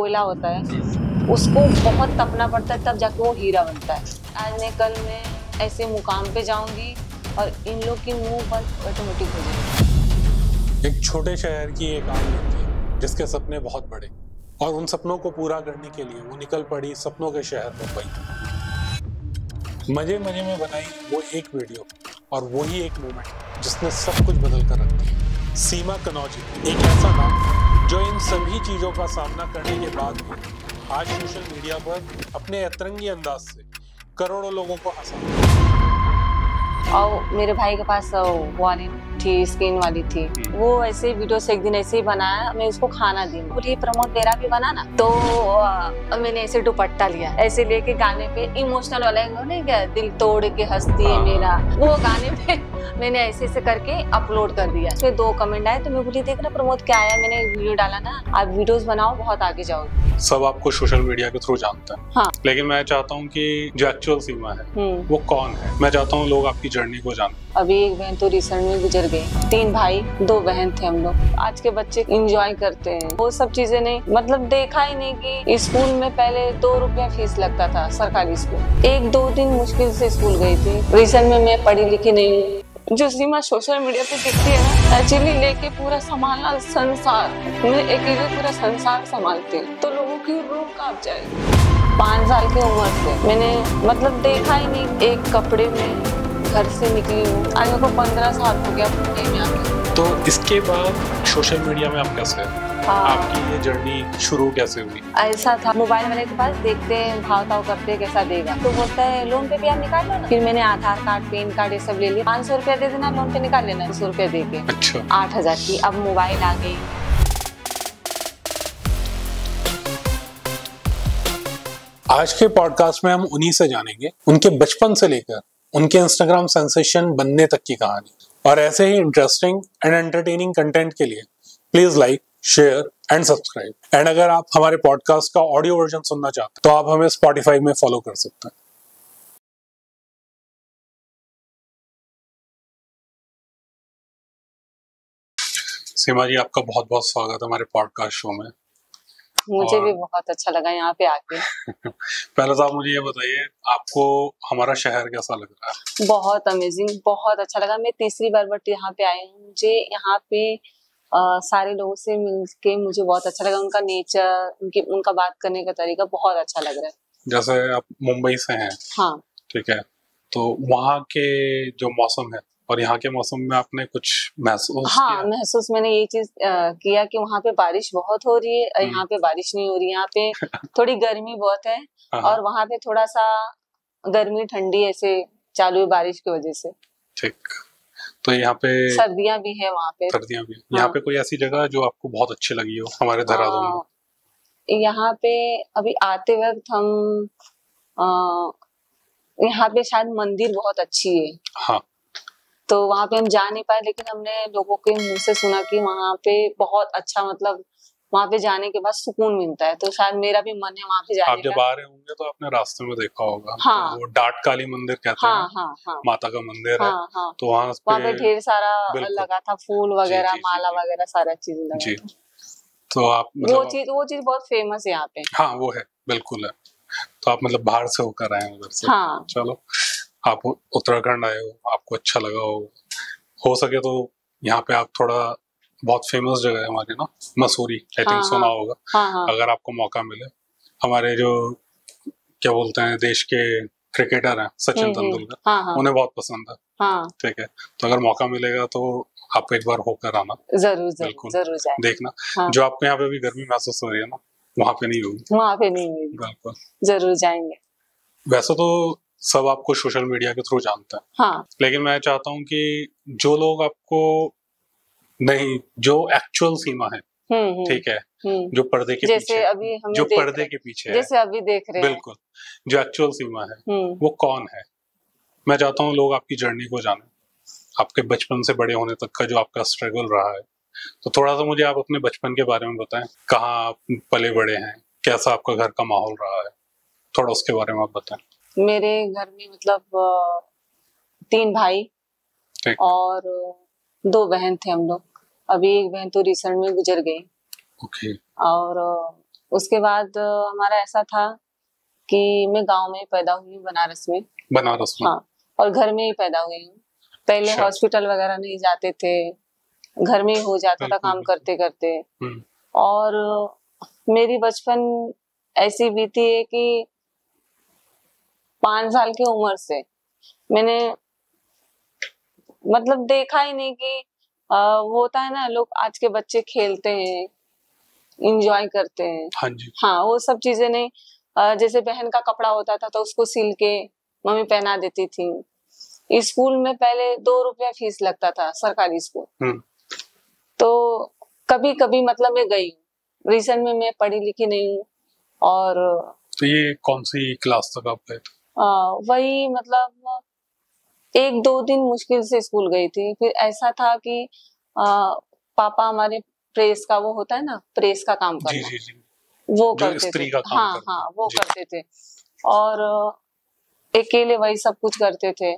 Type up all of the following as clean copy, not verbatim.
कोयला होता है, उसको बहुत तपना पड़ता है, तब जाके वो हीरा बनता है। आज नहीं कल मैं ऐसे मुकाम पे जाऊंगी और इन लोग की मुंह बंद ऑटोमेटिक हो जाएगी। एक छोटे शहर की एक आम लड़की जिसके सपने बहुत बड़े और उन सपनों को पूरा करने के लिए वो निकल पड़ी सपनों के शहर मुंबई। मजे मजे में बनाई वो एक वीडियो और वही एक मोमेंट जिसने सब कुछ बदल कर रख दिया। सीमा कनौजी, एक ऐसा नाम जो इन सभी चीजों का सामना करने के बाद भी आज सोशल मीडिया पर अपने अतरंगी अंदाज से करोड़ों लोगों को हंसा। और मेरे भाई के पास वाली थी, स्किन वाली थी, वो ऐसे वीडियो से एक दिन ऐसे ही बनाया, मैं उसको खाना दी, बोली प्रमोद मेरा भी बना ना, तो मैंने ऐसे दुपट्टा लिया, ऐसे लेके गाने पे इमोशनल वाला नहीं क्या, दिल तोड़ के हंसती है मेरा, वो गाने पे मैंने ऐसे ऐसे करके अपलोड कर दिया। फिर 2 कमेंट आए तो मैं बोली देख ना प्रमोद क्या आया, मैंने वीडियो डाला ना, आप वीडियोस बनाओ बहुत आगे जाओगे। सब आपको सोशल मीडिया के थ्रू जानता है, हाँ। लेकिन मैं चाहता हूँ कि जो एक्चुअल सीमा है वो कौन है। मैं चाहता हूँ लोग आपकी जर्नी को जाने। अभी एक बहन तो रिसेंट में गुजर गई, 3 भाई 2 बहन थे हम लोग। आज के बच्चे एंजॉय करते हैं, वो सब चीजें नहीं, मतलब देखा ही नहीं कि स्कूल में पहले 2 रुपया फीस लगता था सरकारी स्कूल, 1-2 दिन मुश्किल से स्कूल गई थी। रिसेंट में मैं पढ़ी लिखी नहीं हूँ। जो सीमा सोशल मीडिया पे दिखती है ना, एक्चुअली लेके पूरा संभालना संसार, मैं अकेले पूरा संसार संभालती हूँ, तो लोगों की रूह कांप जाएगी। 5 साल की उम्र से मैंने मतलब देखा ही नहीं, एक कपड़े में घर से निकली हूँ, आज मेरे को 15 साल हो गया पुणे में आके। तो इसके बाद सोशल मीडिया में आप कैसे आपकी ये जर्नी शुरू कैसे हुई? ऐसा था, मोबाइल वाले के पास देखते हैं, भाव ताव करते हैं कैसा देगा, तो बोलता है लोन पे भी आप निकाल लो ना। फिर मैंने आधार कार्ड, पैन कार्ड ये सब ले लिया, 500 रुपया दे देना, लोन पे निकाल लेना, 100 रुपया दे के। अच्छा। 8000 की अब मोबाइल आ गई। आज के पॉडकास्ट में हम उन्हीं से जानेंगे उनके बचपन से लेकर उनके इंस्टाग्राम सेंसेशन बनने तक की कहानी। और ऐसे ही इंटरेस्टिंग एंड एंटरटेनिंग कंटेंट के लिए please like, share and subscribe. And अगर आप हमारे पॉडकास्ट का ऑडियो वर्जन सुनना चाहते हैं तो आप हमें स्पॉटिफाई में फॉलो कर सकते हैं। सीमा जी, आपका बहुत बहुत स्वागत है हमारे पॉडकास्ट शो में। मुझे भी बहुत अच्छा लगा यहाँ पे आके। पहले तो आप मुझे ये बताइए, आपको हमारा शहर कैसा लग रहा है? बहुत अमेजिंग, बहुत अच्छा लगा। मैं तीसरी बार बट यहाँ पे आई हूँ। मुझे यहाँ पे सारे लोगों से मिलके मुझे बहुत अच्छा लगा। उनका नेचर, उनका बात करने का तरीका बहुत अच्छा लग रहा है। जैसे आप मुंबई से हैं, हाँ, ठीक है, तो वहाँ के जो मौसम है और यहाँ के मौसम में आपने कुछ महसूस किया? महसूस मैंने ये चीज किया कि वहाँ पे बारिश बहुत हो रही है, यहाँ पे बारिश नहीं हो रही। यहाँ पे थोड़ी गर्मी बहुत है और वहाँ पे थोड़ा सा गर्मी ठंडी ऐसे चालू है बारिश की वजह से। ठीक, तो यहाँ पे सर्दियाँ भी है, वहाँ पे सर्दियाँ भी। यहाँ पे कोई ऐसी जगह जो आपको बहुत अच्छी लगी हो हमारे देहरादून में? यहाँ पे अभी आते वक्त हम यहाँ पे शायद मंदिर बहुत अच्छी है। हाँ, तो वहाँ पे हम जा नहीं पाए, लेकिन हमने लोगों के मुंह से सुना कि वहाँ पे बहुत अच्छा, मतलब वहाँ पे जाने के बाद सुकून मिलता है, तो शायद मेरा भी मन है वहाँ पे जाने आप जब आ रहे होंगे तो आपने रास्ते में देखा होगा। हाँ, तो वो डाट काली मंदिर कहते हैं। हाँ, हाँ, माता का मंदिर है। हाँ, तो वहाँ पे ढेर सारा लगा था, फूल वगैरह, माला वगैरह, सारा चीज लगा था। तो आप मतलब वो चीज बहुत फेमस है यहाँ पे। हाँ, वो है, बिल्कुल है। तो आप मतलब बाहर से होकर आए उधर से? हाँ। चलो, आप उत्तराखंड आए हो, आपको अच्छा लगा हो सके तो यहाँ पे आप थोड़ा, बहुत फेमस जगह है हमारी ना, मसूरी, आई थिंक सुना होगा। अगर आपको मौका मिले, हमारे जो क्या बोलते हैं देश के क्रिकेटर हैं सचिन तेंदुलकर, उन्हें बहुत पसंद है। ठीक है, तो अगर मौका मिलेगा तो आप एक बार होकर आना। जरूर देखना। जो आपको यहाँ पे भी गर्मी महसूस हो रही है ना, वहाँ पे नहीं होगी। वहाँ पे नहीं होगी। बिल्कुल, जरूर जाएंगे। वैसे तो सब आपको सोशल मीडिया के थ्रू जानता है। हाँ। लेकिन मैं चाहता हूँ कि जो लोग आपको नहीं, जो एक्चुअल सीमा है, ठीक है, जो पर्दे के पीछे, अभी हम जो पर्दे के पीछे जैसे अभी देख रहे हैं, बिल्कुल, जो एक्चुअल सीमा है वो कौन है। मैं चाहता हूँ लोग आपकी जर्नी को जाने, आपके बचपन से बड़े होने तक का जो आपका स्ट्रगल रहा है। तो थोड़ा सा मुझे आप अपने बचपन के बारे में बताएं, कहाँ आप पले बड़े हैं, कैसा आपका घर का माहौल रहा है, थोड़ा उसके बारे में आप बताएं। मेरे घर में मतलब 3 भाई और 2 बहन थे हम लोग। अभी एक बहन तो रिसेंट में गुजर गई। ओके। और उसके बाद हमारा ऐसा था कि मैं गांव में पैदा हुई हूँ, बनारस में। बनारस में? हाँ, और घर में ही पैदा हुई हूँ। पहले हॉस्पिटल वगैरह नहीं जाते थे, घर में ही हो जाता था काम करते करते। और मेरी बचपन ऐसी बीती है कि 5 साल की उम्र से मैंने मतलब देखा ही नहीं कि वो होता है ना, लोग आज के बच्चे खेलते हैं, इंजॉय करते हैं। हाँ जी। हाँ, वो सब चीजें नहीं। जैसे बहन का कपड़ा होता था तो उसको सिल के मम्मी पहना देती थी। स्कूल में पहले 2 रुपया फीस लगता था, सरकारी स्कूल। तो कभी कभी मतलब मैं गई हूँ, रिसेंट में मैं पढ़ी लिखी नहीं हूँ। और तो ये कौन सी क्लास तक आप गए थे? वही मतलब 1-2 दिन मुश्किल से स्कूल गई थी। फिर ऐसा था कि पापा हमारे प्रेस का, वो होता है ना प्रेस का काम करना, जी, जी, जी। वो करते थे। हाँ हाँ, वो करते थे और अकेले वही सब कुछ करते थे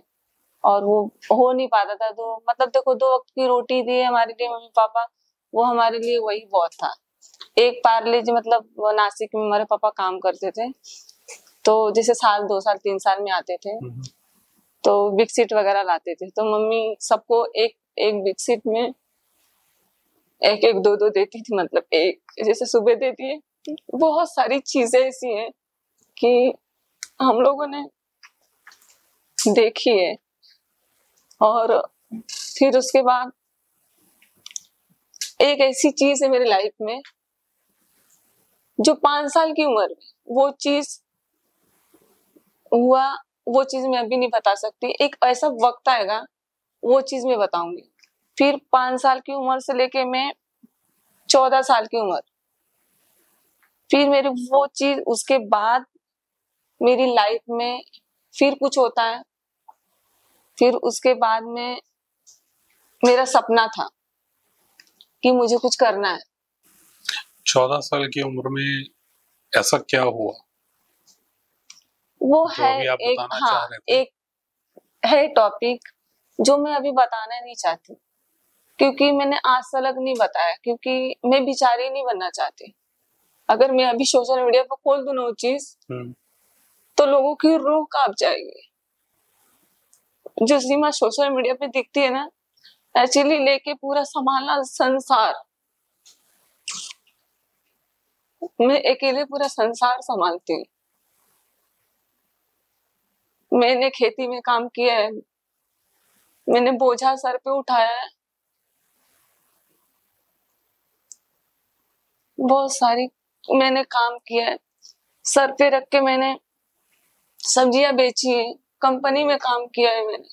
और वो हो नहीं पाता था। तो मतलब देखो, 2 वक्त की रोटी दिए हमारे लिए मम्मी पापा, वो हमारे लिए वही बहुत था। एक पार्ले जी, मतलब नासिक में हमारे पापा काम करते थे, तो जैसे साल 2 साल 3 साल में आते थे तो बिस्किट वगैरह लाते थे। तो मम्मी सबको एक एक बिस्किट में 1-1 2-2 देती थी। मतलब एक जैसे सुबह देती है। बहुत सारी चीजें ऐसी हैं कि हम लोगों ने देखी है। और फिर उसके बाद एक ऐसी चीज है मेरी लाइफ में जो 5 साल की उम्र में वो चीज हुआ, वो चीज मैं अभी नहीं बता सकती। एक ऐसा वक्त आएगा, वो चीज मैं बताऊंगी। फिर 5 साल की उम्र से लेके मैं 14 साल की उम्र, फिर मेरी वो चीज, उसके बाद मेरी लाइफ में फिर कुछ होता है। फिर उसके बाद में मेरा सपना था कि मुझे कुछ करना है। 14 साल की उम्र में ऐसा क्या हुआ? वो है एक, हाँ, एक है टॉपिक जो मैं अभी बताना नहीं चाहती, क्योंकि मैंने आज तक नहीं बताया, क्योंकि मैं बिचारी नहीं बनना चाहती। अगर मैं अभी सोशल मीडिया पर खोल दूं ना वो चीज, तो लोगों की रूह कांप जाएगी। जो सीमा सोशल मीडिया पे दिखती है ना, एक्चुअली लेके पूरा संभालना संसार, मैं अकेले पूरा संसार संभालती हूँ। मैंने खेती में काम किया है, मैंने बोझा सर पे उठाया है, बहुत सारी मैंने काम किया है। सर पे रख के मैंने सब्जियां बेची है, कंपनी में काम किया है मैंने।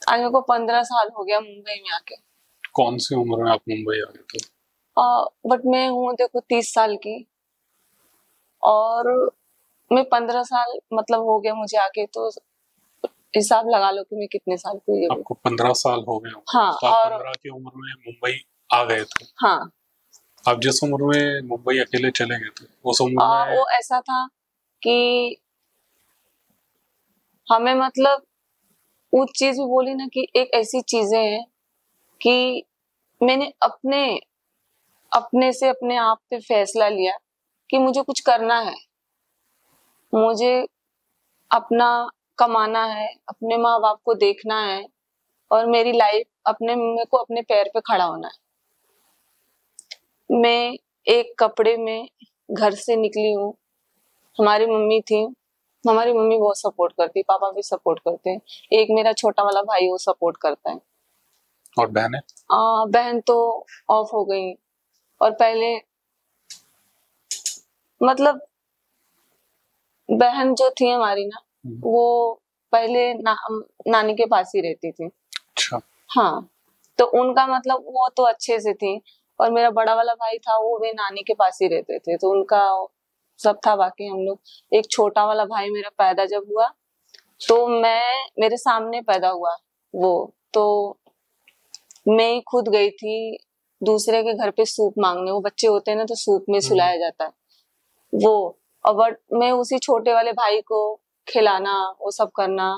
आज मेरे को 15 साल हो गया मुंबई में आके। कौन सी उम्र में आप मुंबई आ गए थे? बट मैं हूँ देखो 30 साल की, और मैं 15 साल मतलब हो गया मुझे आके, तो हिसाब लगा लो कि मैं कितने साल की हुई। आपको 15 साल हो गए? हाँ, तो आप और 15 की उम्र में मुंबई आ गए थे? हाँ। आप जिस उम्र में मुंबई अकेले चले गए थे, उस उम्र में वो ऐसा था कि हमें मतलब वो चीज भी बोली ना कि एक ऐसी चीजें हैं कि मैंने अपने अपने से अपने आप पे फैसला लिया कि मुझे कुछ करना है, मुझे अपना कमाना है, अपने माँ बाप को देखना है, और मेरी लाइफ मेरे को अपने पैर पे खड़ा होना है। मैं एक कपड़े में घर से निकली हूँ। हमारी मम्मी थी, हमारी मम्मी बहुत सपोर्ट करती, पापा भी सपोर्ट करते हैं। एक मेरा छोटा वाला भाई वो सपोर्ट करता है। और बहनें? बहन तो ऑफ हो गई। और पहले मतलब बहन जो थी हमारी ना, वो पहले नानी के पास ही रहती थी। अच्छा। हाँ, तो उनका मतलब वो तो अच्छे से थी, और मेरा बड़ा वाला भाई था वो भी नानी के पास ही रहते थे, तो उनका सब था। बाकी हम लोग, एक छोटा वाला भाई मेरा पैदा जब हुआ तो मेरे सामने पैदा हुआ वो, तो मैं ही खुद गई थी दूसरे के घर पे सूप मांगने। वो बच्चे होते हैं ना, तो सूप में सुलाया जाता है वो। और मैं उसी छोटे वाले भाई को खिलाना, वो सब करना।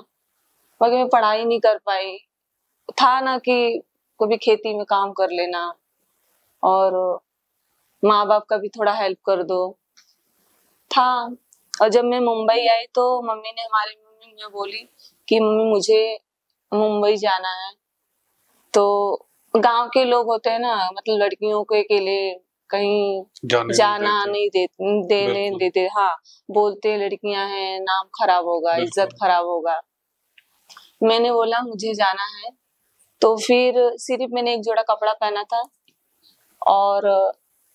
बाकी मैं पढ़ाई नहीं कर पाई। था ना कि कभी खेती में काम कर लेना, और माँ बाप का भी थोड़ा हेल्प कर दो, था। और जब मैं मुंबई आई तो हमारी मम्मी ने बोली कि मम्मी मुझे मुंबई जाना है। तो गांव के लोग होते हैं ना, मतलब लड़कियों के लिए कहीं जाना नहीं देने देते। हाँ, बोलते लड़कियां हैं, नाम खराब होगा, इज्जत खराब होगा। मैंने बोला मुझे जाना है। तो फिर सिर्फ मैंने एक जोड़ा कपड़ा पहना था और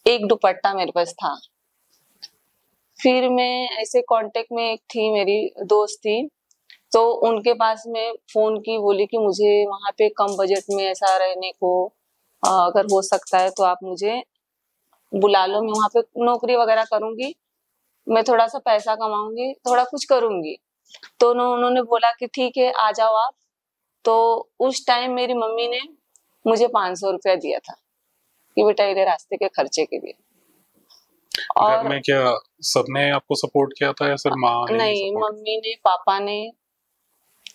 एक दुपट्टा मेरे पास था। फिर मैं ऐसे कांटेक्ट में एक थी, मेरी दोस्त थी, तो उनके पास में फोन की, बोली कि मुझे वहां पे कम बजट में ऐसा रहने को अगर हो सकता है तो आप मुझे बुला लो, मैं वहां पे नौकरी वगैरह करूंगी, मैं थोड़ा सा पैसा कमाऊंगी, थोड़ा कुछ करूंगी। तो उन्होंने बोला कि ठीक है आ जाओ आप। तो उस टाइम मेरी मम्मी ने मुझे 500 रुपया दिया था कि बेटा ये रास्ते के खर्चे के लिए। और घर में क्या सबने आपको सपोर्ट किया था या सिर्फ माँ ने? नहीं, मम्मी ने, पापा ने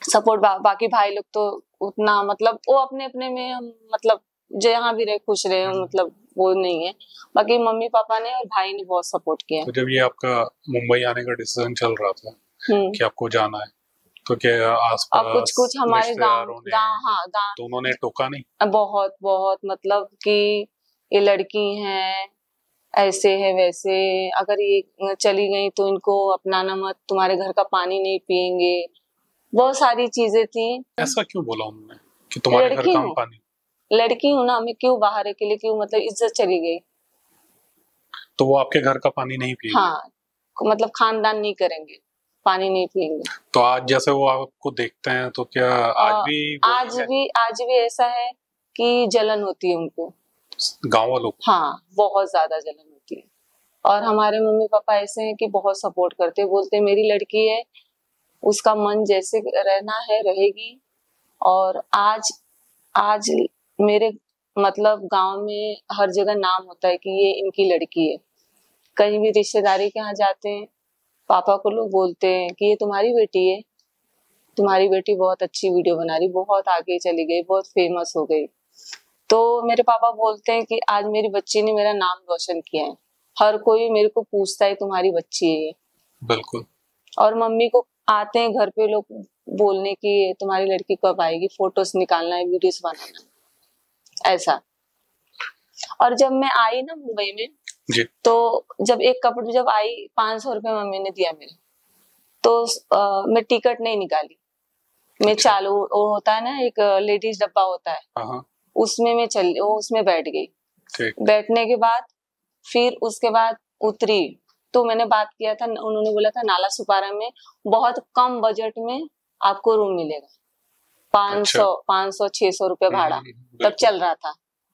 सपोर्ट, बाकी भाई लोग तो उतना, मतलब वो अपने अपने में, मतलब जहाँ भी रहे खुश रहे, मतलब वो नहीं है। बाकी मम्मी पापा ने और भाई ने बहुत सपोर्ट किया। तो जब ये आपका मुंबई आने का डिसीजन चल रहा था कि आपको जाना है, तो क्या आसपास कुछ हमारे गांव, हाँ, तो उन्होंने टोका नहीं? बहुत बहुत, मतलब कि ये लड़की हैं, ऐसे है वैसे, अगर ये चली गई तो इनको अपनाना मत, तुम्हारे घर का पानी नहीं पियेंगे, बहुत सारी चीजें थी। ऐसा क्यों बोला उन्होंने कि तुम्हारे घर का पानी? लड़की हूँ ना मैं, क्यों बाहर अकेले, क्यों, मतलब इज्जत चली गई। तो वो आपके घर का पानी नहीं पिएंगे? हाँ, मतलब खानदान नहीं करेंगे, पानी नहीं पिएंगे। तो आज जैसे वो आपको देखते हैं तो क्या आज भी ऐसा है कि जलन होती है उनको, गांव वालों? हाँ, बहुत ज्यादा जलन होती है। और हमारे मम्मी पापा ऐसे हैं कि बहुत सपोर्ट करते, बोलते मेरी लड़की है, उसका मन जैसे रहना है रहेगी। और आज मेरे, मतलब गांव में हर जगह नाम होता है कि ये इनकी लड़की है। कहीं भी रिश्तेदारी के यहाँ जाते हैं, पापा को लोग बोलते हैं कि ये तुम्हारी बेटी है, तुम्हारी बेटी बहुत अच्छी वीडियो बना रही, बहुत आगे चली गई, बहुत फेमस हो गई। तो मेरे पापा बोलते हैं कि आज मेरी बच्ची ने मेरा नाम रोशन किया है, हर कोई मेरे को पूछता है तुम्हारी बच्ची है ये। बिल्कुल। और मम्मी को आते हैं घर पे लोग बोलने की तुम्हारी लड़की कब आएगी, फोटोज निकालना है, वीडियोस बनाना, ऐसा। और जब मैं आई ना मुंबई में जी, तो जब एक कपड़े जब आई, 500 रुपए मम्मी ने दिया मेरे, तो मैं टिकट नहीं निकाली, मैं चालू, वो होता है ना एक लेडीज डब्बा होता है, उसमें मैं उसमें बैठ गई। बैठने के बाद फिर उसके बाद उतरी तो मैंने बात किया था, उन्होंने बोला था नाला सुपारा में बहुत कम बजट में आपको रूम मिलेगा, 500 600 रुपए भाड़ा, तब चल रहा था,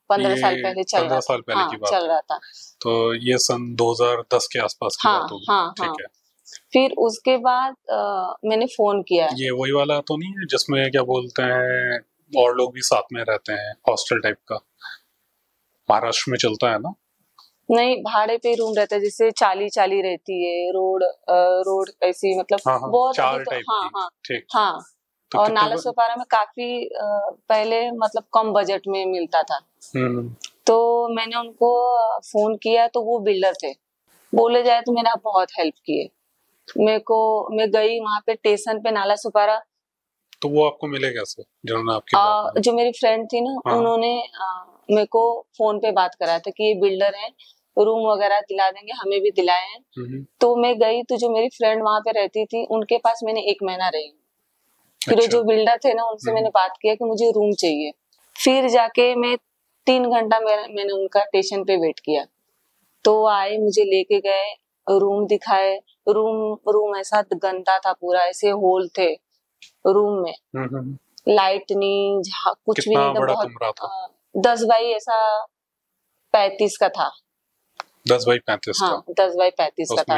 15 साल पहले चल रहा था, चल रहा था। तो ये सन 2010 के आसपास की बात होगी। हाँ, ठीक है। फिर उसके बाद मैंने फोन किया। ये वही वाला तो नहीं है जिसमें क्या बोलते हैं और लोग भी साथ में रहते हैं, हॉस्टल टाइप का, महाराष्ट्र में चलता है ना? नहीं, भाड़े पे रूम रहता है, जैसे चाली रहती है, रोड ऐसी, मतलब बहुत चाल टाइप की। हाँ। तो और नाला सुपारा में काफी पहले मतलब कम बजट में मिलता था। तो मैंने उनको फोन किया तो वो बिल्डर थे, बोले जाए तो मैंने बहुत हेल्प किए। मैं गई वहां पे स्टेशन पे नाला सुपारा। तो वो आपको मिले कैसे जिन्होंने आपकी जो मेरी फ्रेंड थी ना, उन्होंने मेरे को फोन पे बात कराया था कि ये बिल्डर है, रूम वगैरह दिला देंगे, हमें भी दिलाए हैं। तो मैं गई तो जो मेरी फ्रेंड वहां पे रहती थी उनके पास मैंने 1 महीना रही। फिर जो बिल्डर थे ना उनसे मैंने बात किया कि मुझे रूम चाहिए। फिर जाके मैं 3 घंटा मैंने उनका स्टेशन पे वेट किया, तो आए, मुझे लेके गए, रूम दिखाए। रूम ऐसा गंदा था, पूरा ऐसे होल थे रूम में, लाइट नहीं, कुछ भी नहीं था। बहुत 10 बाई ऐसा 35 का था। 10 बाई 35 हाँ, 10 बाई 35 का था।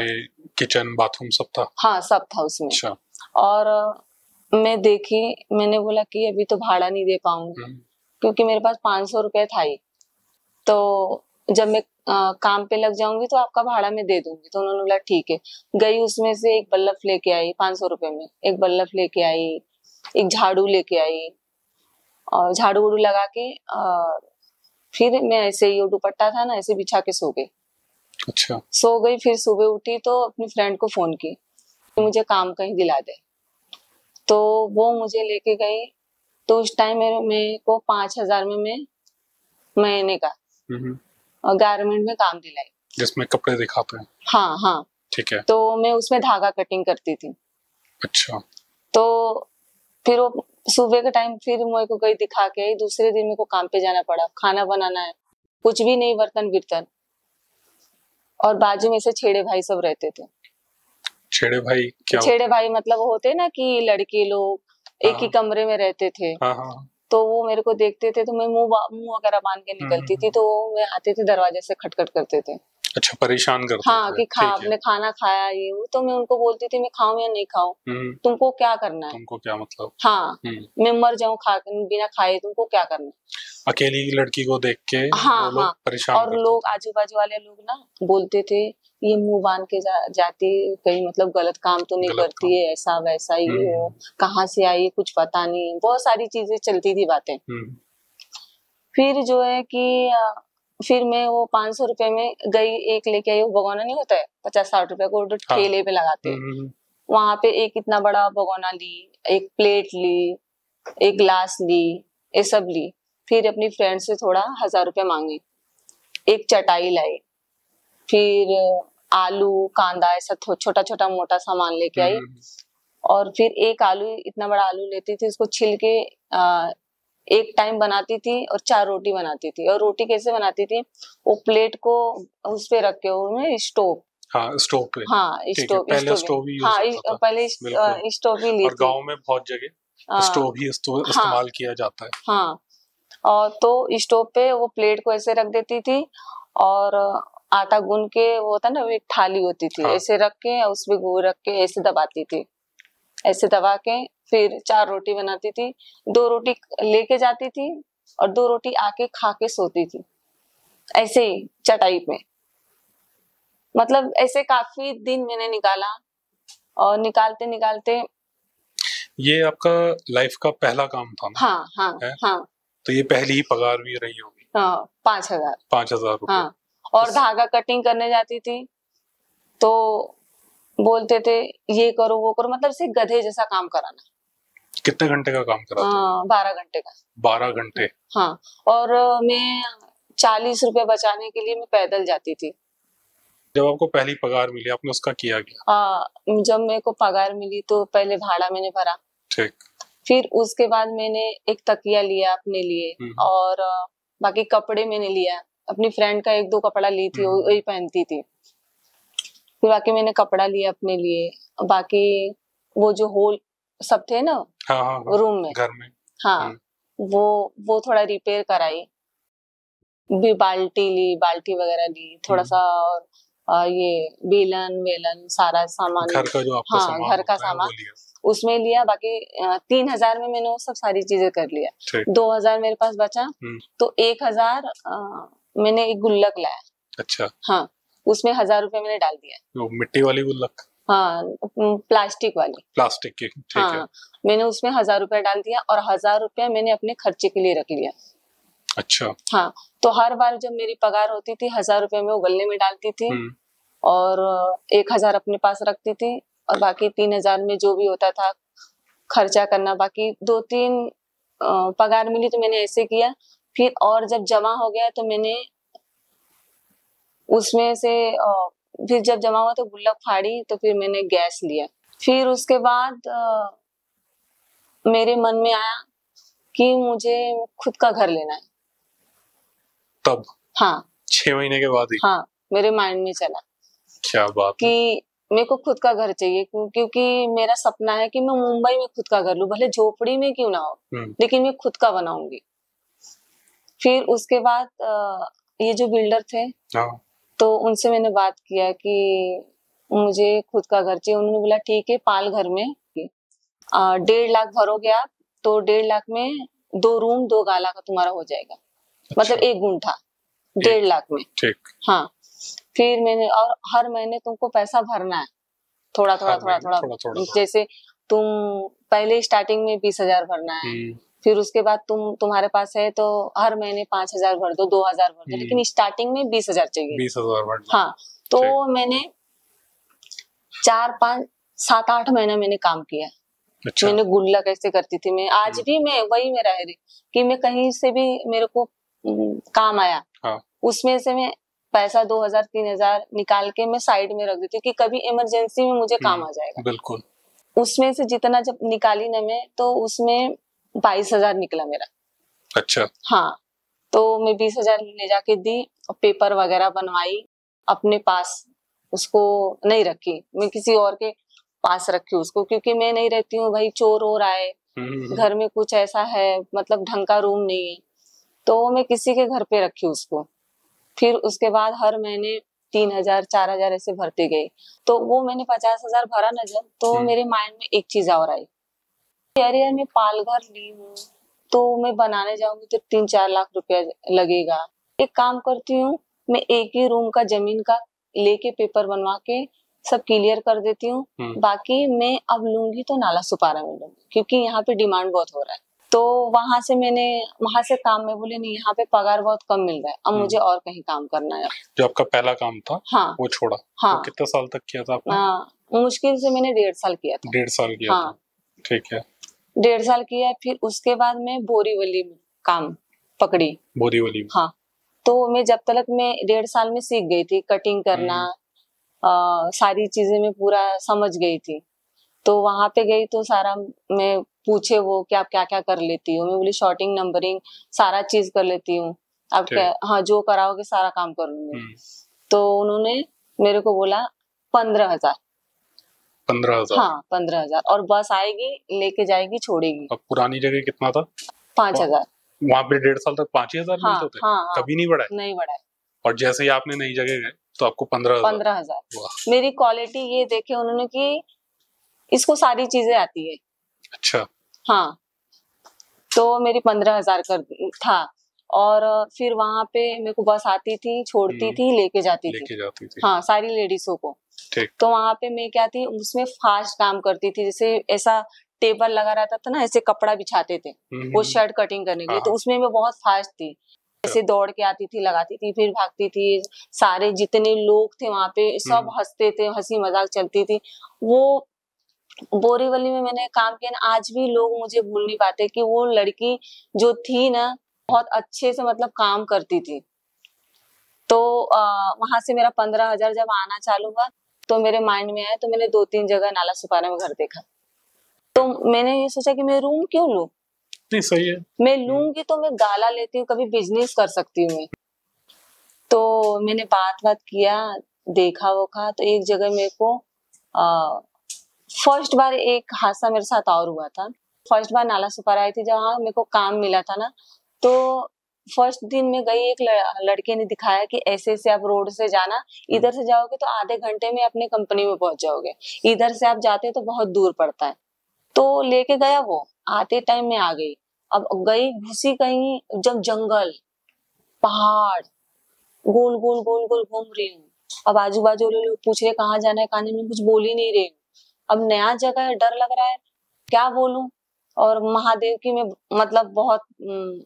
किचन बाथरूम सब था? हाँ, सब था उसमें। अच्छा। और मैं देखी, मैंने बोला कि अभी तो भाड़ा नहीं दे पाऊंगी क्योंकि मेरे पास 500 रुपए था ही, तो जब मैं काम पे लग जाऊंगी तो आपका भाड़ा मैं दे दूंगी। तो उन्होंने बोला ठीक है। गई, उसमें से एक बल्लभ लेके आई, 500 रुपए में एक बल्लभ लेके आई, एक झाड़ू लेके आई, और झाड़ू लगा के फिर मैं ऐसे ही दुपट्टा था ना ऐसे बिछा के सो गई। अच्छा। सो गई, फिर सुबह उठी तो अपनी फ्रेंड को फोन की कि मुझे काम कहीं दिला दे, तो वो मुझे लेके गई। तो उस टाइम मेरे को 5,000 में मैं महीने का गारमेंट में काम दिलाई, जिसमें कपड़े दिखाते हैं। हाँ हाँ, ठीक है। तो मैं उसमें धागा कटिंग करती थी। अच्छा। तो फिर वो सुबह के टाइम फिर मेरे को गई दिखा के आई, दूसरे दिन मेरे को काम पे जाना पड़ा, खाना बनाना है, कुछ भी नहीं, बर्तन बिर्तन। और बाजू में से छेड़े भाई सब रहते थे। छेड़े भाई क्या? छेड़े भाई मतलब होते ना कि लड़के लोग एक ही कमरे में रहते थे। हाँ। तो वो मेरे को देखते थे तो मैं मुंह वगैरह बांध के निकलती थी, तो मैं आते थे दरवाजे से खटखट करते थे। अच्छा, परेशान करते हाँ थे। कि आपने खाना खाया ये वो, तो मैं उनको बोलती थी मैं खाऊं या नहीं खाऊं, तुमको क्या करना है, तुमको क्या मतलब। हाँ मैं मर जाऊं बिना खाए, तुमको क्या करना है। अकेली लड़की को देख के हाँ वो लोग हाँ, परेशान और लोग आजू बाजू वाले लोग ना बोलते थे ये मुंह बांध के जाती कहीं मतलब गलत काम तो नहीं करती है, ऐसा वैसा ही हो, कहाँ से आई कुछ पता नहीं, बहुत सारी चीजें चलती थी बातें। फिर जो है कि फिर मैं वो 500 रुपए में गई, एक लेके आई, वो भगोना नहीं होता है 50-60 रुपए को ठेले पे लगाते हैं, वहां पे एक इतना बड़ा भगोना ली, एक प्लेट ली, एक ग्लास ली, ये सब ली। फिर अपनी फ्रेंड से थोड़ा 1,000 रुपए मांगे, एक चटाई लाई, फिर आलू कांदा ऐसा छोटा छोटा मोटा सामान लेके आई। और फिर एक आलू, इतना बड़ा आलू लेती थी, उसको छिल के एक टाइम बनाती थी और 4 रोटी बनाती थी। और रोटी कैसे बनाती थी, वो प्लेट को उस पे रख के उन्हें स्टोव, हाँ स्टोव पे, हाँ स्टोव, पहले स्टोव ही यूज होता था। पहले स्टोव ही ली थी। और गांव में बहुत जगह स्टोव ही इस्तेमाल किया जाता है। हाँ, और तो स्टोव पे वो प्लेट को ऐसे रख देती थी और आटा गूंद के, वो होता ना एक थाली होती थी, ऐसे रख के उसमें गुड़ रख के ऐसे दबाती थी, ऐसे दबा के फिर 4 रोटी बनाती थी, 2 रोटी लेके जाती थी और 2 रोटी आके खा के सोती थी, ऐसे ही चटाई पे। मतलब ऐसे काफी दिन मैंने निकाला, और निकालते निकालते ये आपका लाइफ का पहला काम था ना? हाँ हाँ हाँ। तो ये पहली ही पगार भी रही होगी? हाँ, 5,000। 5,000 रुपए। हाँ, और धागा कटिंग करने जाती थी तो बोलते थे ये करो वो करो, मतलब से गधे जैसा काम कराना। कितने घंटे का काम कराते? 12 घंटे का। 12 घंटे? हाँ, और मैं 40 रुपए बचाने के लिए मैं पैदल जाती थी। जब आपको पहली पगार मिली आपने उसका किया क्या? जब मेरे को पगार मिली तो पहले भाड़ा मैंने भरा, ठीक, फिर उसके बाद मैंने एक तकिया लिया अपने लिए, और बाकी कपड़े मैंने लिया, अपनी फ्रेंड का 1-2 कपड़ा ली थी, वही पहनती थी। फिर बाकी मैंने कपड़ा लिया अपने लिए, बाकी वो जो होल सब थे ना रूम में, घर में, हाँ वो थोड़ा रिपेयर कराई, भी बाल्टी ली, बाल्टी वगैरह ली, थोड़ा सा, और ये बेलन वेलन सारा सामान, घर का जो आपका सामान, घर का सामान उसमें लिया। बाकी 3,000 में मैंने वो सब सारी चीजें कर लिया। 2,000 मेरे पास बचा, तो 1,000 मैंने एक गुल्लक लाया। अच्छा, हाँ, उसमें 1,000 रुपए मैंने डाल दिया। वो मिट्टी वाली गुल्लक? हाँ, प्लास्टिक वाली, प्लास्टिक की, ठीक है। मैंने उसमें 1,000 रुपए डाल दिया, और 1,000 रुपया मैंने अपने खर्चे के लिए रख लिया। अच्छा, हाँ, तो हर बार जब मेरी पगार होती थी 1,000 रुपए में वो गल्ले में डालती थी, और 1,000 अपने पास रखती थी, और बाकी 3,000 में जो भी होता था खर्चा करना। बाकी 2-3 पगार मिली तो मैंने ऐसे किया। फिर और जब जमा हो गया तो मैंने उसमें से फिर जब जमा हुआ तो गुल्लक फाड़ी, तो फिर मैंने गैस लिया। फिर उसके बाद मेरे मन में आया कि मुझे खुद का घर लेना है। तब? हाँ, 6 महीने के बाद ही? हाँ, मेरे माइंड में चला। क्या बात कि मेरे को खुद का घर चाहिए, क्योंकि मेरा सपना है कि मैं मुंबई में खुद का घर लूं, भले झोपड़ी में क्यों ना हो, लेकिन मैं खुद का बनाऊंगी। फिर उसके बाद ये जो बिल्डर थे, तो उनसे मैंने बात किया कि मुझे खुद का घर चाहिए। उन्होंने बोला ठीक है, पाल घर में 1.5 लाख भरोगे आप, तो 1.5 लाख में 2 रूम 2 गाला का तुम्हारा हो जाएगा। अच्छा। मतलब 1 गुंठा 1.5 लाख में, ठीक। हाँ, फिर मैंने, और हर महीने तुमको पैसा भरना है, थोड़ा थोड़ा थोड़ा थोड़ा, जैसे तुम पहले स्टार्टिंग में 20,000 भरना है, फिर उसके बाद तुम्हारे पास है तो हर महीने 5,000 भर दो, 2,000 भर दो, लेकिन स्टार्टिंग में 20,000 चाहिए। 20,000 भर दो। हाँ, तो मैंने 4, 5, 7, 8 महीना मैंने काम किया। अच्छा। मैंने गुल्लक ऐसे करती थी मैं, आज भी मैं वही में रह रही कि मैं कहीं से भी मेरे को काम आया, हाँ। उसमें से मैं पैसा 2,000, 3,000 निकाल के मैं साइड में रख देती हूँ कि कभी इमरजेंसी में मुझे काम आ जाएगा। बिल्कुल। उसमें से जितना जब निकाली ना मैं, तो उसमें 22,000 निकला मेरा। अच्छा। हाँ, तो मैं 20,000 ले जाके दी, पेपर वगैरह बनवाई, अपने पास उसको नहीं रखी, मैं किसी और के पास रखी उसको, क्योंकि मैं नहीं रहती हूँ, भाई चोर हो रहा है, घर में कुछ ऐसा है, मतलब ढंग का रूम नहीं है, तो मैं किसी के घर पे रखी उसको। फिर उसके बाद हर महीने 3,000, 4,000 ऐसे भरती गई। तो वो मैंने 50,000 भरा ना जब, तो मेरे माइंड में एक चीज और आई, यार मैं पालघर ली हूँ, तो मैं बनाने जाऊंगी तो 3-4 लाख रुपया लगेगा। एक काम करती हूँ, मैं एक ही रूम का जमीन का लेके पेपर बनवा के सब क्लियर कर देती हूँ, बाकी मैं अब लूंगी तो नाला सुपारा में लूंगी, क्योंकि यहाँ पे डिमांड बहुत हो रहा है। तो वहां से काम में बोले नहीं, यहाँ पे पगार बहुत कम मिल रहा है, अब मुझे और कहीं काम करना है। जो आपका पहला काम था, हाँ, वो छोड़ा। हाँ, तो कितने साल तक किया था आपने? मुश्किल से मैंने 1.5 साल किया था। 1.5 साल किया था, ठीक है। 1.5 साल किया, फिर उसके बाद मैं बोरीवली में काम पकड़ी। बोरीवली में? हाँ, तो मैं जब तक मैं 1.5 साल में सीख गई थी कटिंग करना, सारी चीजें मैं पूरा समझ गई थी। तो वहां पे गई तो सारा मैं पूछे वो कि आप क्या क्या कर लेती हो, मैं बोली शॉर्टिंग, नंबरिंग, सारा चीज कर लेती हूँ। अब क्या, हाँ, जो कराओगे सारा काम कर लूंगी। तो उन्होंने मेरे को बोला 15,000। 15,000? हाँ, 15,000, और बस आएगी, लेके जाएगी, छोड़ेगी। अब पुरानी जगह कितना था? 5,000। वहाँ पे 1.5 साल तक 5,000 मिलते थे? हाँ, कभी नहीं बढ़ा? नहीं बढ़ा। और जैसे ही आपने नई जगह गए तो आपको 15,000। मेरी क्वालिटी ये देखे उन्होंने कि इसको सारी चीजें आती है। अच्छा। हाँ, तो मेरी 15,000 कर था। और फिर वहां पे मेरे को बस आती थी, छोड़ती थी, लेके जाती थी। हाँ, सारी लेडीजों को। तो वहां पे मैं क्या थी, उसमें फास्ट काम करती थी, जैसे ऐसा टेबल लगा रहता था ना, ऐसे कपड़ा बिछाते थे वो शर्ट कटिंग करने के लिए, तो उसमें मैं बहुत फास्ट थी, ऐसे दौड़ के आती थी, लगाती थी, फिर भागती थी। सारे जितने लोग थे वहां पे सब हंसते थे, हंसी मजाक चलती थी। वो बोरीवली में मैंने काम किया ना, आज भी लोग मुझे भूल नहीं पाते कि वो लड़की जो थी ना, बहुत अच्छे से मतलब काम करती थी। तो वहां से मेरा 15,000 जब आना चालू हुआ, तो मेरे माइंड में आया, तो मैंने 2-3 जगह नाला सुपारा में घर देखा। तो मैंने ये सोचा कि मैं रूम क्यों लूं? नहीं, सही है, मैं लूंगी तो मैं गाला लेती हूँ, कभी बिजनेस कर सकती हूँ मैं। तो मैंने बात किया, देखा वोखा, तो एक जगह मेरे को फर्स्ट बार एक हादसा मेरे साथ और हुआ था। फर्स्ट बार नाला सुपारा आई थी, जहाँ मेरे को काम मिला था ना, तो फर्स्ट दिन में गई, एक लड़के ने दिखाया कि ऐसे से आप रोड से जाना, इधर से जाओगे तो आधे घंटे में अपने कंपनी में पहुंच जाओगे, इधर से आप जाते तो बहुत दूर पड़ता है। तो लेके गया, वो आते टाइम में आ गई। अब गई घुसी कहीं, जब जंगल, पहाड़, गोल गोल गोल गोल घूम रही हूँ। अब आजू बाजू लोग पूछ रहे कहाँ जाना है, कहाँ नहीं, मैं कुछ बोल ही नहीं रही हूँ। अब नया जगह है, डर लग रहा है, क्या बोलूं। और महादेव की मैं मतलब बहुत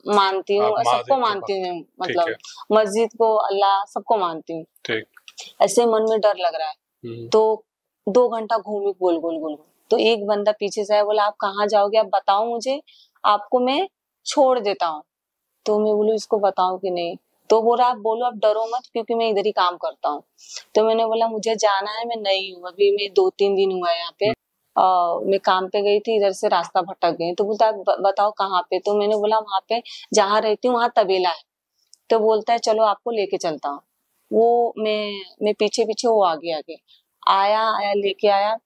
मानती हूँ, सबको मानती हूँ, मतलब मस्जिद को, अल्लाह, सबको मानती हूँ। ऐसे मन में डर लग रहा है। तो 2 घंटा घूमी गोल गोल गोल। तो एक बंदा पीछे से आया, बोला आप कहाँ जाओगे, आप बताओ मुझे, आपको मैं छोड़ देता हूँ। तो मैं बोलूं इसको बताऊं कि नहीं? तो बोला आप बोलो, आप डरो मत, क्योंकि मैं इधर ही काम करता हूँ। तो मैंने बोला मुझे जाना है, मैं नहीं हूँ अभी, मैं 2-3 दिन हुआ है यहाँ पे, मैं काम पे गई थी, इधर से रास्ता भटक गई। तो बोलता बताओ कहाँ पे? तो मैंने बोला वहां पे जहाँ रहती हूँ वहां तबेला है। तो बोलता है चलो आपको लेके चलता हूँ। वो मैं पीछे पीछे, वो आगे आगे आया लेके आया।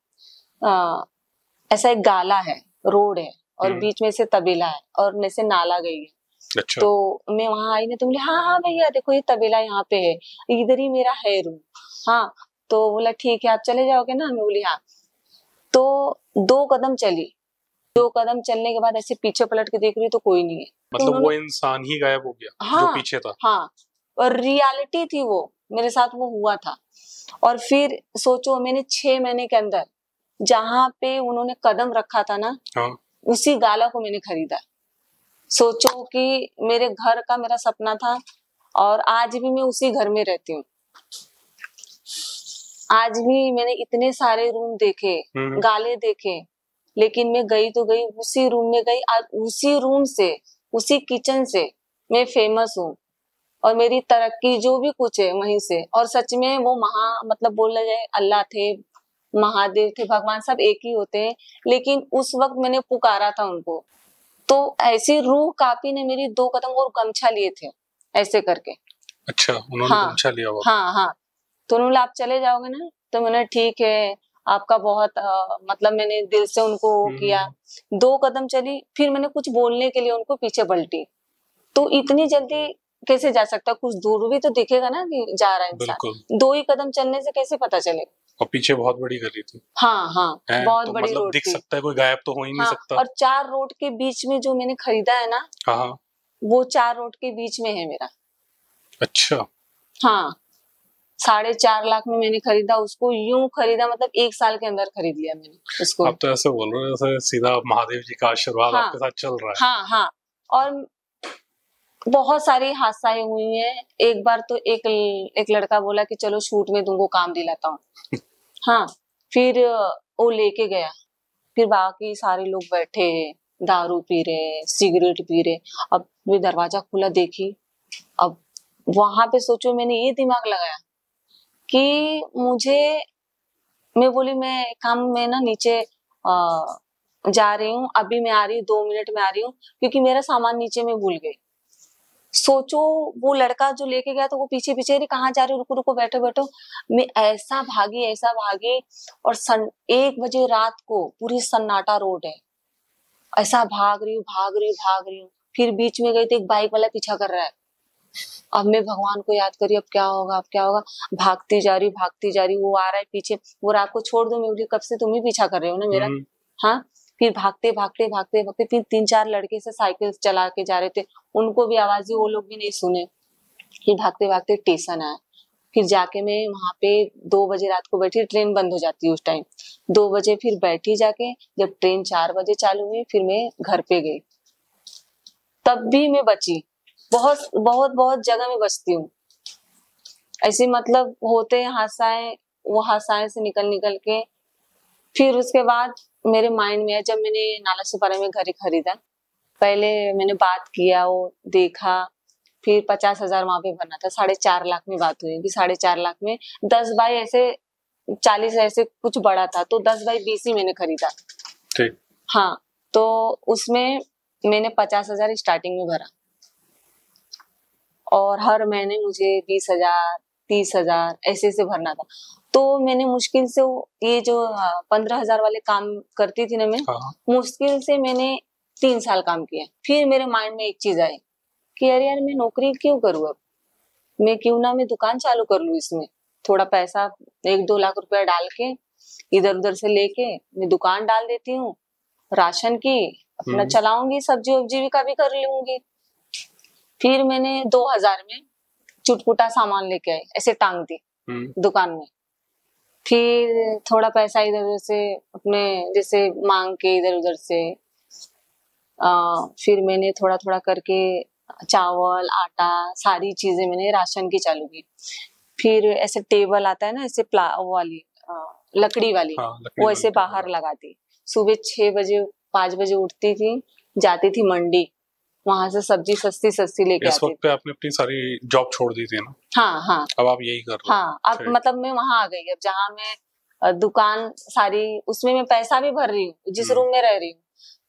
ऐसा एक गाला है, रोड है, और बीच में से तबेला है, और से नाला गई है। अच्छा। तो मैं वहां आई ना, तो बोले हाँ हाँ भैया देखो ये तबेला यहाँ पे है, इधर ही मेरा है रूम। हाँ, तो बोला ठीक है, आप चले जाओगे ना? मैं बोली हाँ। तो 2 कदम चली, 2 कदम चलने के बाद ऐसे पीछे पलट के देख रही तो कोई नहीं है। मतलब तो वो इंसान ही गायब हो गया? हाँ, जो पीछे था? हाँ, और रियलिटी थी वो, मेरे साथ वो हुआ था। और फिर सोचो, मैंने 6 महीने के अंदर जहाँ पे उन्होंने कदम रखा था ना, हाँ, उसी गाला को मैंने खरीदा। सोचो कि मेरे घर का मेरा सपना था और आज भी मैं उसी घर में रहती हूँ। आज भी मैंने इतने सारे रूम देखे, गाले देखे, लेकिन मैं गई तो गई उसी रूम में गई। आज उसी रूम से, उसी किचन से मैं फेमस हूँ और मेरी तरक्की जो भी कुछ है वहीं से। और सच में वो मतलब बोला जाए अल्लाह थे, महादेव थे, भगवान सब एक ही होते हैं, लेकिन उस वक्त मैंने पुकारा था उनको, तो ऐसी रूह कापी ने मेरी 2 कदम और गमछा लिए थे ऐसे करके। अच्छा, उन्होंने गमछा लिया हुआ? हाँ। तो उन्होंने आप चले जाओगे ना, तो मैंने ठीक है आपका बहुत मतलब मैंने दिल से उनको किया। 2 कदम चली, फिर मैंने कुछ बोलने के लिए उनको पीछे पलटी, तो इतनी जल्दी कैसे जा सकता, कुछ दूर भी तो दिखेगा ना कि जा रहा है इंसान। 2 ही कदम चलने से कैसे पता चलेगा? और पीछे बहुत बड़ी गली थी। हाँ बहुत तो बड़ी मतलब रोड दिख थी। सकता है, कोई गायब तो हो ही नहीं सकता। और 4 रोड के बीच में जो मैंने खरीदा है ना, वो 4 रोड के बीच में है मेरा। अच्छा। हाँ, 4.5 लाख में मैंने खरीदा उसको, यूं खरीदा मतलब 1 साल के अंदर खरीद लिया मैंने उसको। आप तो ऐसे बोल रहे हो जैसे सीधा महादेव जी का आशीर्वाद आपके साथ चल रहा है। हाँ। और बहुत सारी हादसाएं हुई हैं। एक बार तो एक लड़का बोला कि चलो शूट में तुमको काम दिलाता हूँ। हाँ, फिर वो लेके गया, फिर बाकी सारे लोग बैठे दारू पी रहे, सिगरेट पी रहे। अब मैं दरवाजा खुला देखी, अब वहां पे सोचो मैंने ये दिमाग लगाया कि मैं बोली मैं काम में ना नीचे जा रही हूँ, अभी मैं आ रही हूँ, 2 मिनट में आ रही हूँ, क्योंकि मेरा सामान नीचे में भूल गई। सोचो वो लड़का जो लेके गया तो वो पीछे पीछे, अरे कहाँ जा रही हो, रुको बैठो। मैं ऐसा भागी और 1 बजे रात को पूरी सन्नाटा रोड है, ऐसा भाग रही हूँ। फिर बीच में गई तो एक बाइक वाला पीछा कर रहा है। अब मैं भगवान को याद करी, अब क्या होगा। भागती जा रही, वो आ रहा है पीछे, वो रात को छोड़ दो, मैं बोली कब से तुम ही पीछा कर रहे हो ना मेरा। हाँ, फिर भागते फिर 3-4 लड़के से साइकिल चला के जा रहे थे, उनको भी आवाज दी, वो लोग भी नहीं सुने। फिर भागते स्टेशन आया, फिर जाके मैं वहां पे 2 बजे रात को बैठी, ट्रेन बंद हो जाती है उस टाइम। 2 बजे फिर बैठी जाके, जब ट्रेन 4 बजे चालू हुई फिर मैं घर पे गई, तब भी मैं बची। बहुत जगह में बचती हूँ ऐसे, मतलब होते हैं हादसाएं, वो हादसाएं से निकल के फिर उसके बाद मेरे माइंड में है, जब मैंने नाला सुपारा में घर खरीदा, पहले मैंने बात किया, वो देखा, फिर 50,000 वहां पे भरना था, 4.5 लाख में बात हुई कि 4.5 लाख में 10 बाई ऐसे 40 ऐसे कुछ बड़ा था, तो 10 बाई 20 ही मैंने खरीदा। ठीक। हाँ, तो उसमें मैंने 50,000 स्टार्टिंग में भरा और हर महीने मुझे 20,000 30,000 ऐसे भरना था। तो मैंने मुश्किल से ये जो 15,000 वाले काम करती थी ना मैं, मुश्किल से मैंने 3 साल काम किया। फिर मेरे माइंड में एक चीज आई कि अरे यार मैं नौकरी क्यों करूँ, अब मैं क्यों ना मैं दुकान चालू कर लूँ, इसमें थोड़ा पैसा 1-2 लाख रुपया डाल के इधर उधर से लेके मैं दुकान डाल देती हूँ, राशन की अपना चलाऊंगी, सब्जी वब्जी भी कभी कर लूंगी। फिर मैंने 2000 में चुटपुटा सामान लेके आई, ऐसे टांग दी दुकान में। फिर थोड़ा पैसा इधर उधर से अपने जैसे मांग के इधर उधर से फिर मैंने थोड़ा थोड़ा करके चावल आटा सारी चीजें मैंने राशन की चालू की। फिर ऐसे टेबल आता है ना, ऐसे वाली लकड़ी वाली, वो ऐसे बाहर लगाती। सुबह 6 बजे 5 बजे उठती थी, जाती थी मंडी, वहां से सब्जी सस्ती लेके आती। इस वक्त पे आपने अपनी सारी जॉब छोड़ दी थी ना? हाँ। अब आप यही कर रहे हो? हाँ, अब मतलब मैं वहां आ गई, अब जहाँ मैं दुकान सारी, उसमें मैं पैसा भी भर रही हूँ, जिस रूम में रह रही हूँ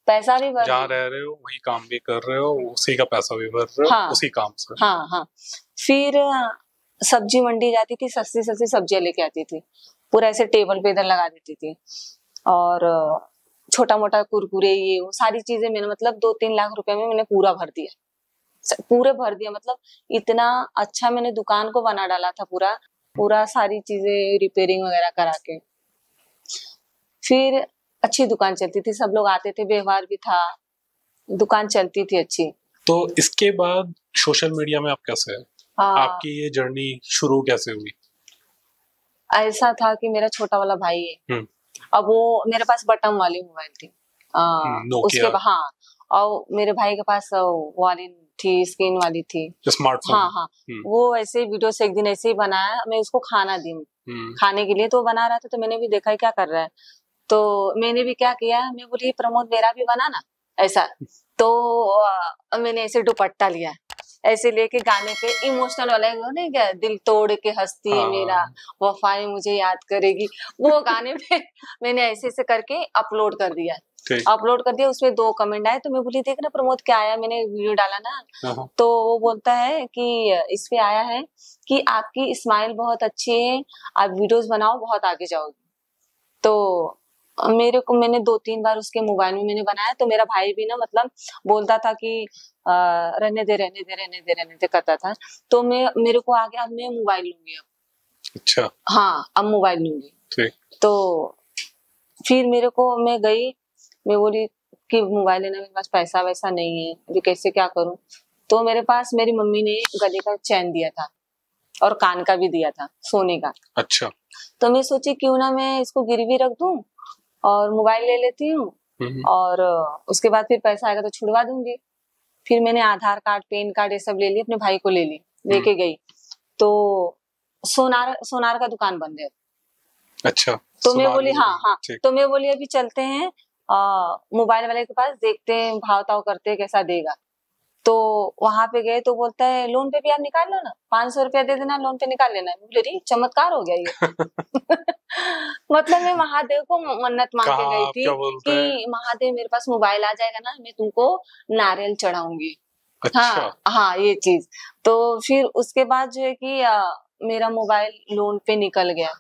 पैसा भी भर, जहाँ रह रहे हो वही काम भी कर रहे हो, उसी का पैसा भी भर रहे हो, उसी काम से। हाँ। फिर सब्जी मंडी जाती थी, सस्ती सब्जियां लेके आती थी, पूरा ऐसे टेबल पे इधर लगा देती थी, और छोटा मोटा कुरकुरे ये वो सारी चीजें मैंने मतलब 2-3 लाख रुपए में मैंने पूरा भर दिया। मतलब इतना अच्छा मैंने दुकान को बना डाला था, पूरा सारी चीजें रिपेयरिंग वगैरह करा के। फिर अच्छी दुकान चलती थी, सब लोग आते थे, व्यवहार भी था, दुकान चलती थी अच्छी। तो इसके बाद सोशल मीडिया में आप कैसे है? आपकी ये जर्नी शुरू कैसे हुई? ऐसा था कि मेरा छोटा वाला भाई है, अब वो मेरे पास बटन वाली मोबाइल थी, उसके बाद और मेरे भाई के पास वो वाली थी, स्क्रीन वाली थी, स्मार्टफोन। हाँ हाँ। वो ऐसे वीडियो से एक दिन ऐसे ही बनाया, मैं उसको खाना दी, खाने के लिए तो बना रहा था, तो मैंने भी देखा क्या कर रहा है, तो मैंने भी क्या किया, मैं बोली प्रमोद मेरा भी बना ना ऐसा, तो मैंने ऐसे दुपट्टा लिया, ऐसे लेके गाने पे इमोशनल वाला नहीं क्या, दिल तोड़ के हंसती है मेरा, वफाएं मुझे याद करेगी, वो गाने पे मैंने ऐसे ऐसे करके अपलोड कर दिया। अपलोड कर दिया, उसमें 2 कमेंट आए, तो मैं बोली देख ना प्रमोद क्या आया, मैंने वीडियो डाला ना, तो वो बोलता है कि इस पे आया है कि आपकी स्माइल बहुत अच्छी है, आप वीडियोस बनाओ बहुत आगे जाओगी। तो मैंने 2-3 बार उसके मोबाइल में मैंने बनाया, तो मेरा भाई भी ना मतलब बोलता था कि रहने दे करता था, तो मेरे को आ गया अब मैं मोबाइल लूंगी अब। अच्छा। हाँ अब मोबाइल लूंगी। तो फिर मैं गई, मैं बोली कि मोबाइल लेना, मेरे पास पैसा वैसा नहीं है, अभी कैसे क्या करूं, तो मेरे पास मेरी मम्मी ने गले का चैन दिया था और कान का भी दिया था सोने का। अच्छा। तो मैं सोची क्यों ना मैं इसको गिरवी रख दूं और मोबाइल ले लेती हूँ, और उसके बाद फिर पैसा आएगा तो छुड़वा दूंगी। फिर मैंने आधार कार्ड, पैन कार्ड ये सब ले ली, अपने भाई को लेके गई, तो सोनार का दुकान बंद है। अच्छा। तो मैं बोली हाँ, तो मैं बोली अभी चलते हैं मोबाइल वाले के पास, देखते हैं भाव ताव करते हैं कैसा देगा। तो वहां पे गए तो बोलता है लोन पे भी आप निकाल लो ना, 500 रुपया दे देना, लोन पे निकाल लेना। बोले चमत्कार हो गया ये। मतलब मैं महादेव को मन्नत मांग के गई थी कि महादेव मेरे पास मोबाइल आ जाएगा ना, मैं तुमको नारियल चढ़ाऊंगी। अच्छा। हाँ ये चीज। तो फिर उसके बाद जो है कि मेरा मोबाइल लोन पे निकल गया,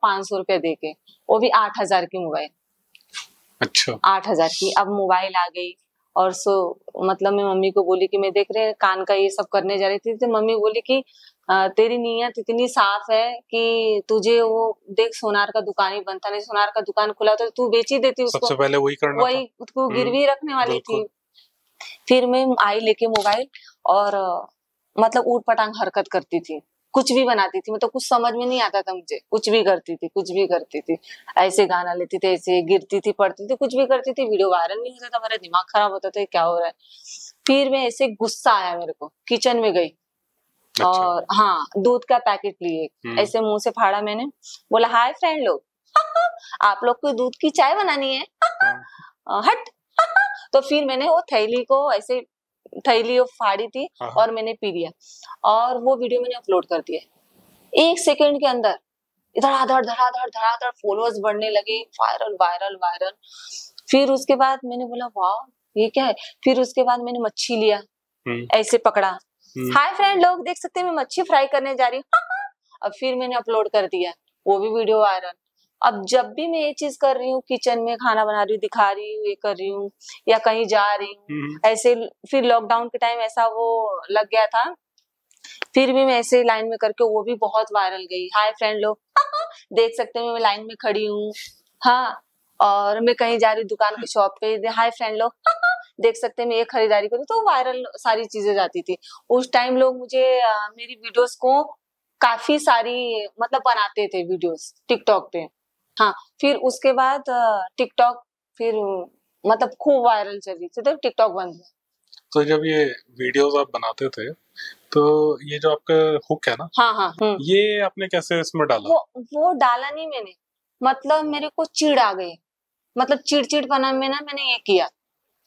500 रुपया दे के, वो भी 8,000 की मोबाइल। अच्छा। 8,000 की। अब मोबाइल आ गई, और मतलब मैं मम्मी को बोली कि मैं देख रहे कान का ये सब करने जा रही थी, तो मम्मी बोली कि तेरी नीयत इतनी साफ है कि तुझे वो देख सोनार का दुकान ही बनता नहीं, सोनार का दुकान खुला तो तू बेच ही देती उसको, सबसे पहले वही उसको गिरवी रखने वाली थी। फिर मैं आई लेके मोबाइल, और मतलब ऊट पटांग हरकत करती थी, कुछ भी बनाती थी, मतलब कुछ समझ में नहीं आता था मुझे, कुछ भी करती थी, ऐसे गाना लेती थी, ऐसे गिरती थी, पड़ती थी, कुछ भी करती थी, वीडियो वायरल नहीं होता था, मेरा दिमाग खराब होता था क्या हो रहा है। फिर मैं ऐसे गुस्सा आया मेरे को, किचन में गई। अच्छा। और हाँ दूध का पैकेट लिए, ऐसे मुंह से फाड़ा मैंने, बोला हाय फ्रेंड लोग, आप लोग को दूध की चाय बनानी है, हट। तो फिर मैंने वो थैली फाड़ी थी और मैंने पी लिया, और वो वीडियो मैंने अपलोड कर दिया। 1 सेकंड के अंदर धड़ाधड़ फॉलोअर्स बढ़ने लगे, वायरल। फिर उसके बाद मैंने बोला वाह ये क्या है। फिर उसके बाद मैंने मच्छी लिया, ऐसे पकड़ा, हाय फ्रेंड लोग देख सकते हैं मैं मच्छी फ्राई करने जा रही हूँ। अब फिर मैंने अपलोड कर दिया, वो भी वीडियो वायरल। अब जब भी मैं ये चीज कर रही हूँ, किचन में खाना बना रही हूँ, दिखा रही हूँ, ये कर रही हूँ, या कहीं जा रही हूँ ऐसे। फिर लॉकडाउन के टाइम ऐसा वो लग गया था, फिर भी मैं ऐसे लाइन में करके वो भी बहुत वायरल गई, हाय फ्रेंड लोग देख सकते हैं मैं लाइन में खड़ी हूँ, हाँ, और मैं कहीं जा रही हूँ दुकान की शॉप पे, हाय फ्रेंड लोग देख सकते हैं मैं ये खरीदारी करूँ, तो वायरल सारी चीजें जाती थी। उस टाइम लोग मुझे मेरी वीडियोस को काफी सारी मतलब बनाते थे वीडियोस टिकटॉक पे। हाँ फिर उसके बाद टिकटॉक फिर मतलब खूब वायरल चली थी, तो टिकटॉक बंद हुआ। तो जब ये वीडियोस आप बनाते थे, तो ये जो आपका हुक है ना, हाँ, ये आपने कैसे इसमें डाला? वो डाला नहीं मैंने, मतलब मेरे को चिढ़ आ गई, मतलब चिड़चिड़पना में ना मैंने ये किया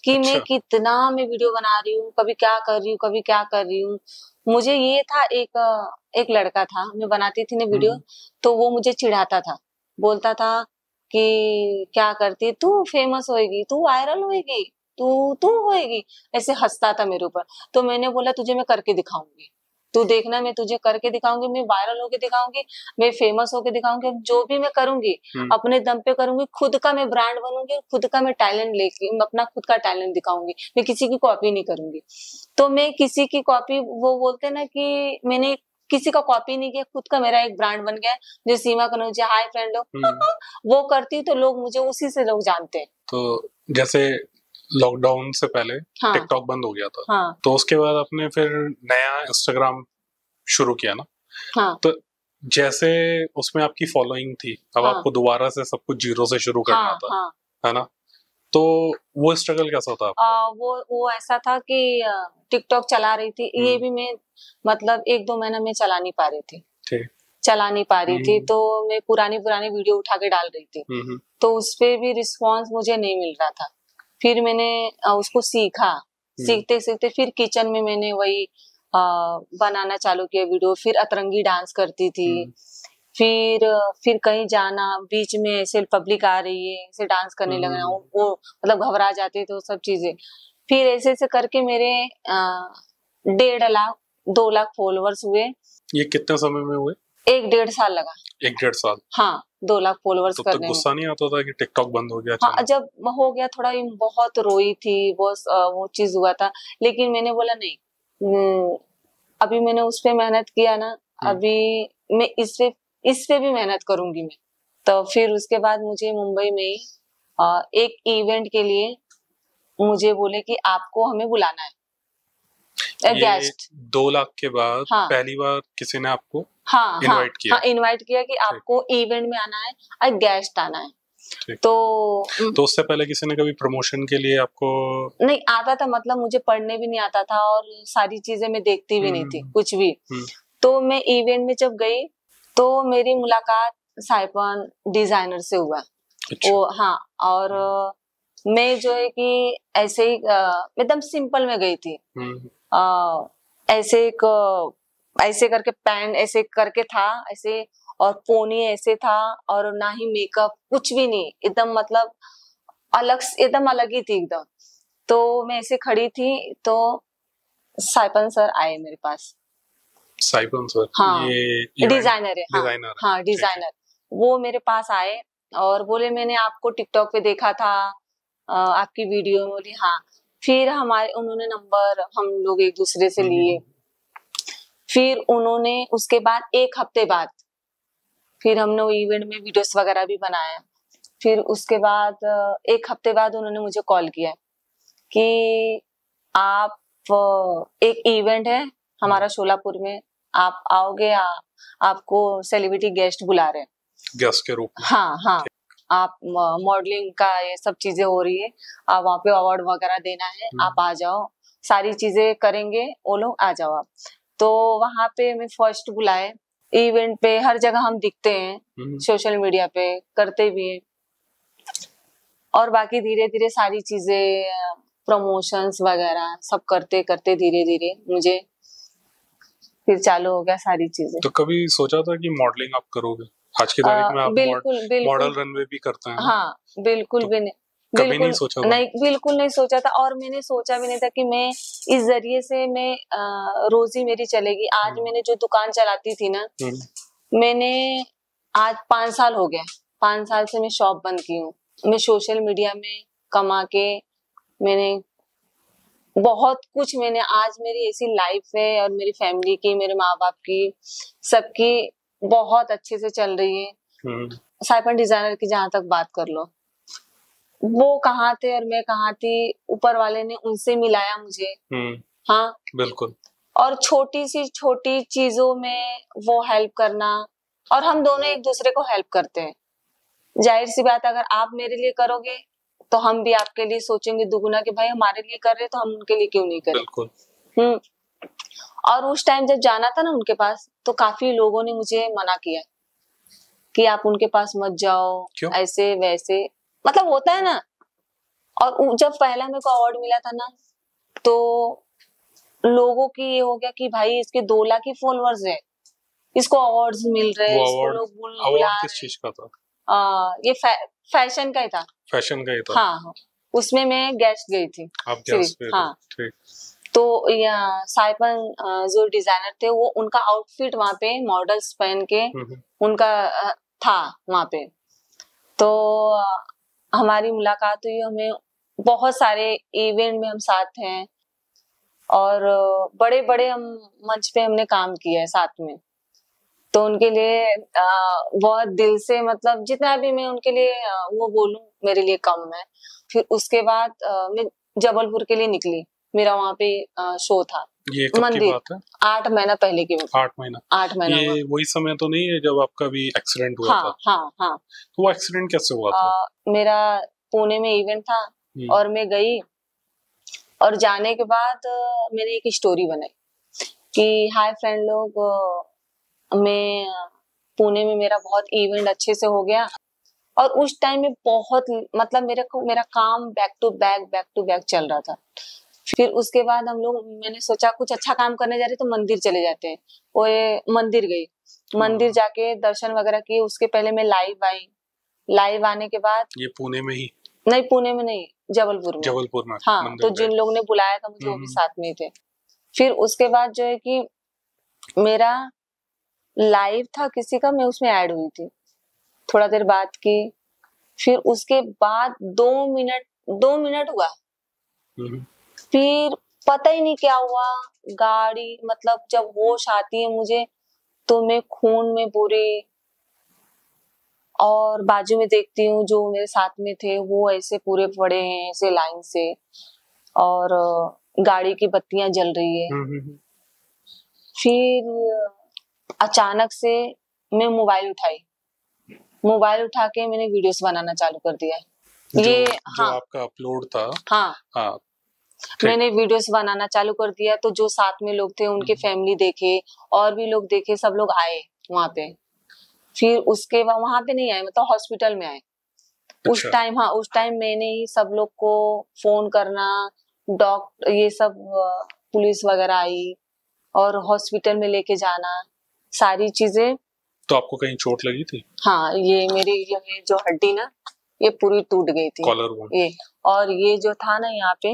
कि अच्छा। मैं कितना वीडियो बना रही हूँ, कभी क्या कर रही हूँ। मुझे ये था, एक लड़का था, मैं बनाती थी ना वीडियो, तो वो मुझे चिढ़ाता था, बोलता था कि क्या करती तू, फेमस होएगी, तू वायरल होएगी, तू होएगी, ऐसे हंसता था मेरे ऊपर। तो मैंने बोला तुझे मैं करके दिखाऊंगी, तू देखना, मैं तुझे करके दिखाऊंगी, मैं वायरल होके दिखाऊंगी, मैं फेमस होके दिखाऊंगी, जो भी मैं करूंगी अपने दम पे करूंगी, खुद का मैं ब्रांड बनूंगी, खुद का मैं टैलेंट लेके अपना खुद का टैलेंट दिखाऊंगी, मैं किसी की कॉपी नहीं करूंगी। तो मैं किसी की कॉपी, वो बोलते ना कि मैंने किसी का कॉपी नहीं किया, खुद का मेरा एक ब्रांड बन गया, जो सीमा कनौजिया, हाय फ्रेंड लोग वो करती, तो लोग मुझे उसी से लोग जानते हैं। तो जैसे लॉकडाउन से पहले टिकटॉक बंद हो गया था, तो उसके बाद आपने फिर नया इंस्टाग्राम शुरू किया ना, तो जैसे उसमें आपकी फॉलोइंग थी, अब आपको दोबारा से सब कुछ जीरो से शुरू करना था, है ना, तो वो स्ट्रगल कैसा था आपका? वो ऐसा था कि टिकटॉक चला रही थी, ये भी मैं मतलब 1-2 महीना में चला नहीं पा रही थी, चला नहीं पा रही थी, तो मैं पुरानी वीडियो उठा के डाल रही थी, तो उसपे भी रिस्पांस मुझे नहीं मिल रहा था। फिर मैंने उसको सीखा, सीखते सीखते फिर किचन में मैंने वही बनाना चालू किया वीडियो, फिर अतरंगी डांस करती थी, फिर कहीं जाना, बीच में ऐसे पब्लिक आ रही है, ऐसे डांस करने लगना, वो मतलब घबरा जाते थे वो सब चीजें। फिर ऐसे ऐसे करके मेरे 1.5 लाख 2 लाख फॉलोअर्स हुए। ये कितने समय में हुए? 1-1.5 साल लगा। 1-1.5 साल? हाँ, 2 लाख फॉलोअर्स करने में। तो गुस्सा नहीं आता था कि टिकटॉक बंद हो गया? हाँ, जब हो गया थोड़ा, बहुत रोई थी, वो चीज हुआ था, लेकिन मैंने बोला नहीं, अभी मैंने उस पे मेहनत किया ना, अभी मैं इस पे भी मेहनत करूंगी मैं। तो फिर उसके बाद मुझे मुंबई में एक इवेंट के लिए मुझे बोले कि आपको हमें बुलाना है, गेस्ट। 2 लाख के बाद पहली बार किसी ने आपको इनवाइट किया? इनवाइट किया कि आपको इवेंट में आना है, गेस्ट आना है। तो उससे पहले किसी ने कभी प्रमोशन के लिए आपको? नहीं आता था, मतलब मुझे पढ़ने भी नहीं आता था और सारी चीजें मैं देखती भी नहीं थी कुछ भी। तो मैं इवेंट में जब गई तो मेरी मुलाकात साइपन डिजाइनर से हुआ। अच्छा। वो और मैं जो है कि ऐसे ही एकदम सिंपल में गई थी, ऐसे करके पैंट ऐसे करके था ऐसे, और पोनी ऐसे था, और ना ही मेकअप, कुछ भी नहीं, एकदम मतलब एकदम अलग ही थी एकदम। तो मैं ऐसे खड़ी थी तो साइपन सर आए मेरे पास। साइपन सर? ये डिजाइनर है। हाँ, डिजाइनर। वो मेरे पास आए और बोले मैंने आपको टिकटॉक पे देखा था, आपकी वीडियो में। बोली हाँ। फिर उन्होंने नंबर हम लोग एक दूसरे से लिए। फिर उन्होंने उसके बाद 1 हफ्ते बाद फिर हमने वो इवेंट में वीडियोस वगैरह भी बनाया। फिर उसके बाद 1 हफ्ते बाद उन्होंने मुझे कॉल किया कि आप, एक इवेंट है हमारा शोलापुर में, आप आओगे? आपको सेलिब्रिटी गेस्ट बुला रहे हैं, गेस्ट के रूप में। हाँ, आप मॉडलिंग का ये सब चीजें हो रही है, आप वहाँ पे अवार्ड वगैरह देना है, आप आ जाओ, सारी चीजें करेंगे वो लोग, आ जाओ आप। तो वहाँ पे मैं फर्स्ट बुलाए इवेंट पे। हर जगह हम दिखते हैं, सोशल मीडिया पे करते भी हैं, और बाकी धीरे धीरे सारी चीजें प्रमोशंस वगैरह सब करते करते धीरे धीरे मुझे फिर चालू हो गया सारी चीजें। तो कभी सोचा था कि मॉडलिंग आप करोगे? आज की तारीख में आप मॉडल रनवे भी करते हैं। हाँ, बिल्कुल भी नहीं, कभी नहीं सोचा था? नहीं, बिल्कुल नहीं सोचा था, और मैंने सोचा भी नहीं था कि मैं इस जरिए से मैं रोजी मेरी चलेगी। आज मैंने जो दुकान चलाती थी ना, मैंने आज 5 साल हो गया, 5 साल से मैं शॉप बंद की हूँ। मैं सोशल मीडिया में कमा के मैंने बहुत कुछ, मैंने आज मेरी ऐसी लाइफ है, और मेरी फैमिली की, मेरे माँ बाप की, सबकी बहुत अच्छे से चल रही है। साइपन डिजाइनर की जहां तक बात कर लो, वो कहाँ थे और मैं कहाँ थी, ऊपर वाले ने उनसे मिलाया मुझे। हाँ, बिल्कुल। और छोटी सी छोटी चीजों में वो हेल्प करना, और हम दोनों एक दूसरे को हेल्प करते हैं। जाहिर सी बात, अगर आप मेरे लिए करोगे तो हम भी आपके लिए सोचेंगे दुगुना कि भाई हमारे लिए कर रहे तो हम उनके लिए क्यों नहीं करें। बिल्कुल। और उस टाइम जब जाना था ना उनके पास, तो काफी लोगों ने मुझे मना किया कि आप उनके पास मत जाओ। क्यों? ऐसे वैसे, मतलब होता है ना। और जब पहला मेरे को अवार्ड मिला था ना, तो लोगों की ये हो गया कि भाई इसके 2 लाख ही फॉलोअर्स है, इसको अवार्ड्स मिल रहे हैं, इसको लोग बुला किस चीज का था? ये फैशन का ही था। फैशन का ही था? हाँ, उसमें मैं गेस्ट गई थी। आप गेस्ट पे? हाँ, ठीक। तो साइपन जो डिजाइनर थे, वो उनका आउटफिट वहाँ पे मॉडल्स पहन के उनका था वहाँ पे। तो हमारी मुलाकात हुई, हमें बहुत सारे इवेंट में हम साथ हैं, और बड़े बड़े हम मंच पे हमने काम किया है साथ में। तो उनके लिए बहुत दिल से, मतलब जितना भी मैं उनके लिए वो बोलूं मेरे लिए कम है। फिर उसके बाद मैं जबलपुर के लिए निकली, मेरा वहाँ पे शो था। ये कब की बात है? 8 महीना पहले की बात। 8 महीना? ये वही समय तो नहीं है जब आपका भी एक्सीडेंट हुआ था? हाँ। तो वो एक्सीडेंट कैसे हुआ था? मेरा पुणे में इवेंट था, और मैं गई, और जाने के बाद मैंने एक स्टोरी बनाई कि हाय फ्रेंड लोग, मैं पुणे में मेरा बहुत इवेंट अच्छे से हो गया, और उस टाइम में बहुत मतलब मेरा काम बैक टू बैक चल रहा था। फिर उसके बाद मैंने सोचा कुछ अच्छा काम करने जा रहे तो मंदिर चले जाते हैं। वो मंदिर गई, मंदिर जाके दर्शन वगैरह किए। उसके पहले मैं लाइव आई, लाइव आने के बाद, ये पुणे में ही? नहीं पुणे में नहीं, जबलपुर में। हाँ, तो जिन लोगों ने बुलाया था मुझे वो भी साथ में थे। फिर उसके बाद जो है कि मेरा लाइव था किसी का, मैं उसमें ऐड हुई थी, थोड़ा देर बात की। फिर उसके बाद 2 मिनट हुआ, फिर पता ही नहीं क्या हुआ, गाड़ी मतलब जब होश आती है मुझे तो मैं खून में पूरी, और बाजू में देखती हूँ जो मेरे साथ में थे वो ऐसे पूरे पड़े हैं ऐसे लाइन से, और गाड़ी की बत्तियां जल रही है। फिर अचानक से मैं मोबाइल उठा के मैंने वीडियोस बनाना चालू कर दिया। जो आपका अपलोड था। हाँ, मैंने वीडियोस बनाना चालू कर दिया। तो जो साथ में लोग थे उनके फैमिली देखे, और भी लोग देखे, सब लोग आए वहां पे। फिर उसके बाद वहां पे नहीं आए, मतलब हॉस्पिटल में आए। अच्छा। उस टाइम मैंने ही सब लोग को फोन करना, डॉक्टर ये सब पुलिस वगैरह आई और हॉस्पिटल में लेके जाना, सारी चीजें। तो आपको कहीं चोट लगी थी? हाँ, ये मेरी जो हड्डी ना ये पूरी टूट गई थी, कॉलर बोन। ये, और ये जो था ना यहाँ पे,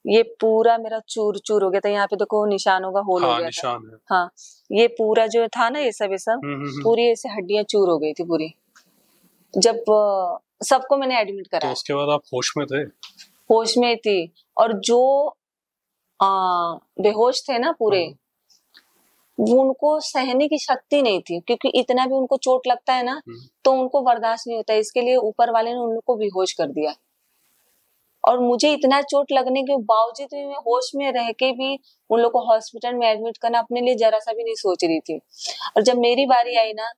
ये पूरा मेरा चूर चूर हो गया था। यहाँ पे देखो निशान होगा, होल हो गया निशान था। है। हाँ, ये पूरा जो था ना ये सब पूरी ऐसे हड्डियां चूर हो गई थी पूरी। जब सबको मैंने एडमिट कराया। तो उसके बाद आप होश में थे? होश में थी, और जो बेहोश थे ना पूरे, उनको सहने की शक्ति नहीं थी, क्योंकि इतना भी उनको चोट लगता है ना तो उनको बर्दाश्त नहीं होता। इसके लिए ऊपर वाले ने उन लोग को बेहोश कर दिया। और मुझे इतना चोट लगने के बावजूद भी मैं होश में रह के भी उन लोग को हॉस्पिटल में एडमिट करना अपने लिए जरा सा भी नहीं सोच रही थी। और जब मेरी बारी आई ना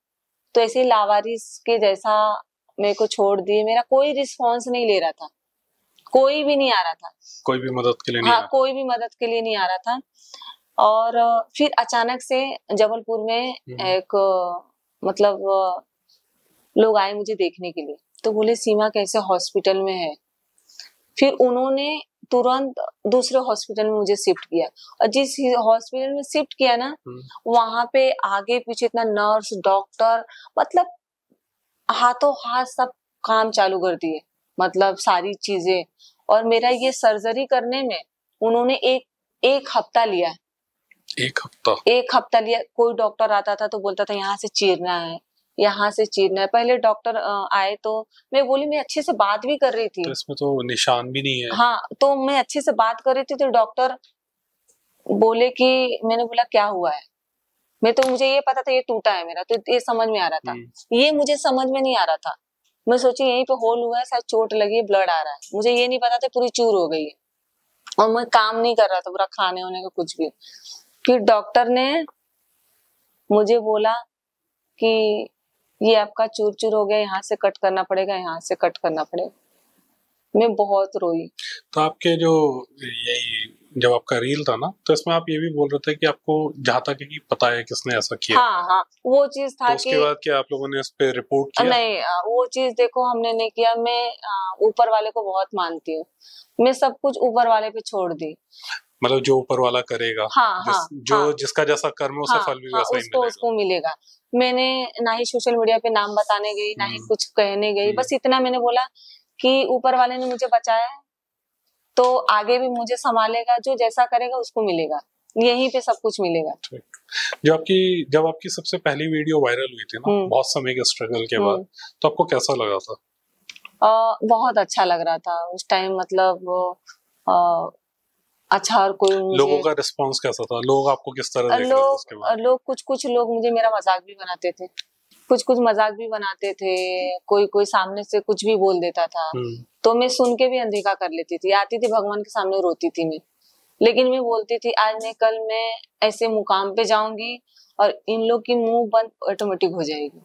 तो ऐसे लावारिस के जैसा मेरे को छोड़ दिए। मेरा कोई रिस्पॉन्स नहीं ले रहा था, कोई भी नहीं आ रहा था, कोई भी मदद के लिए नहीं। हाँ, कोई भी मदद के लिए नहीं आ रहा था। और फिर अचानक से जबलपुर में एक मतलब लोग आए मुझे देखने के लिए, तो बोले सीमा कैसे हॉस्पिटल में है। फिर उन्होंने तुरंत दूसरे हॉस्पिटल में मुझे शिफ्ट किया, और जिस हॉस्पिटल में शिफ्ट किया ना वहां पे आगे पीछे इतना नर्स डॉक्टर, मतलब हाथों हाथ सब काम चालू कर दिए, मतलब सारी चीजें। और मेरा ये सर्जरी करने में उन्होंने एक हफ्ता लिया। एक हफ्ता लिया। कोई डॉक्टर आता था तो बोलता था यहाँ से चीरना है, यहाँ से चीरना है। पहले डॉक्टर आए तो मैं बोली, मैं अच्छे से बात भी कर रही थी, तो इसमें तो निशान भी नहीं है। हाँ, तो मैं अच्छे से बात कर रही थी तो डॉक्टर बोले कि, मैंने बोला क्या हुआ है, मुझे ये पता था ये टूटा है मेरा, तो ये समझ में आ रहा था। ये मुझे समझ में नहीं आ रहा था। मैं सोची यहीं पे होल हुआ है, शायद चोट लगी है, ब्लड आ रहा है। मुझे ये नहीं पता था पूरी चूर हो गई है, और मैं काम नहीं कर रहा था पूरा, खाने होने का कुछ भी। फिर डॉक्टर ने मुझे बोला कि ये आपका चूर चूर हो गया, यहाँ से कट करना पड़ेगा, यहाँ से कट करना पड़ेगा। मैं बहुत रोई। तो आपके जो यही जब आपका रील था ना, तो इसमें आप ये भी बोल रहे थे कि आपको जहाँ तक कि पता है किसने ऐसा किया। हाँ, वो चीज था। तो उसके बाद क्या आप लोगों ने इस पे रिपोर्ट किया? नहीं, वो चीज देखो हमने नहीं किया। मैं ऊपर वाले को बहुत मानती हूँ, मैं सब कुछ ऊपर वाले पे छोड़ दी। मतलब जो ऊपर वाला करेगा, जिसका जैसा कर्म है उसे फल भी वैसा ही मिलेगा। उसको मिलेगा। मैंने ना ही सोशल मीडिया पे नाम बताने गई, ना ही कुछ कहने गई। बस इतना मैंने बोला कि ऊपर वाले ने मुझे बचाया है तो आगे भी मुझे संभालेगा, जो जैसा करेगा उसको मिलेगा, यहीं पे सब कुछ मिलेगा। जब आपकी सबसे पहली वीडियो वायरल हुई थी ना, बहुत समय के स्ट्रगल के बाद, तो आपको कैसा लगा था? बहुत अच्छा लग रहा था उस टाइम, मतलब अच्छा। और कोई लोगों का रिस्पांस कैसा था? लोग आपको किस तरह देख रहे थे उसके बाद? कुछ लोग मुझे मेरा मजाक भी बनाते थे, कुछ मजाक भी बनाते थे। कोई सामने से कुछ भी बोल देता था तो मैं सुन के भी अनदेखा कर लेती थी। आती थी भगवान के सामने रोती थी मैं, लेकिन मैं बोलती थी आज नहीं कल मैं ऐसे मुकाम पे जाऊंगी और इन लोग की मुंह बंद ऑटोमेटिक हो जाएगी।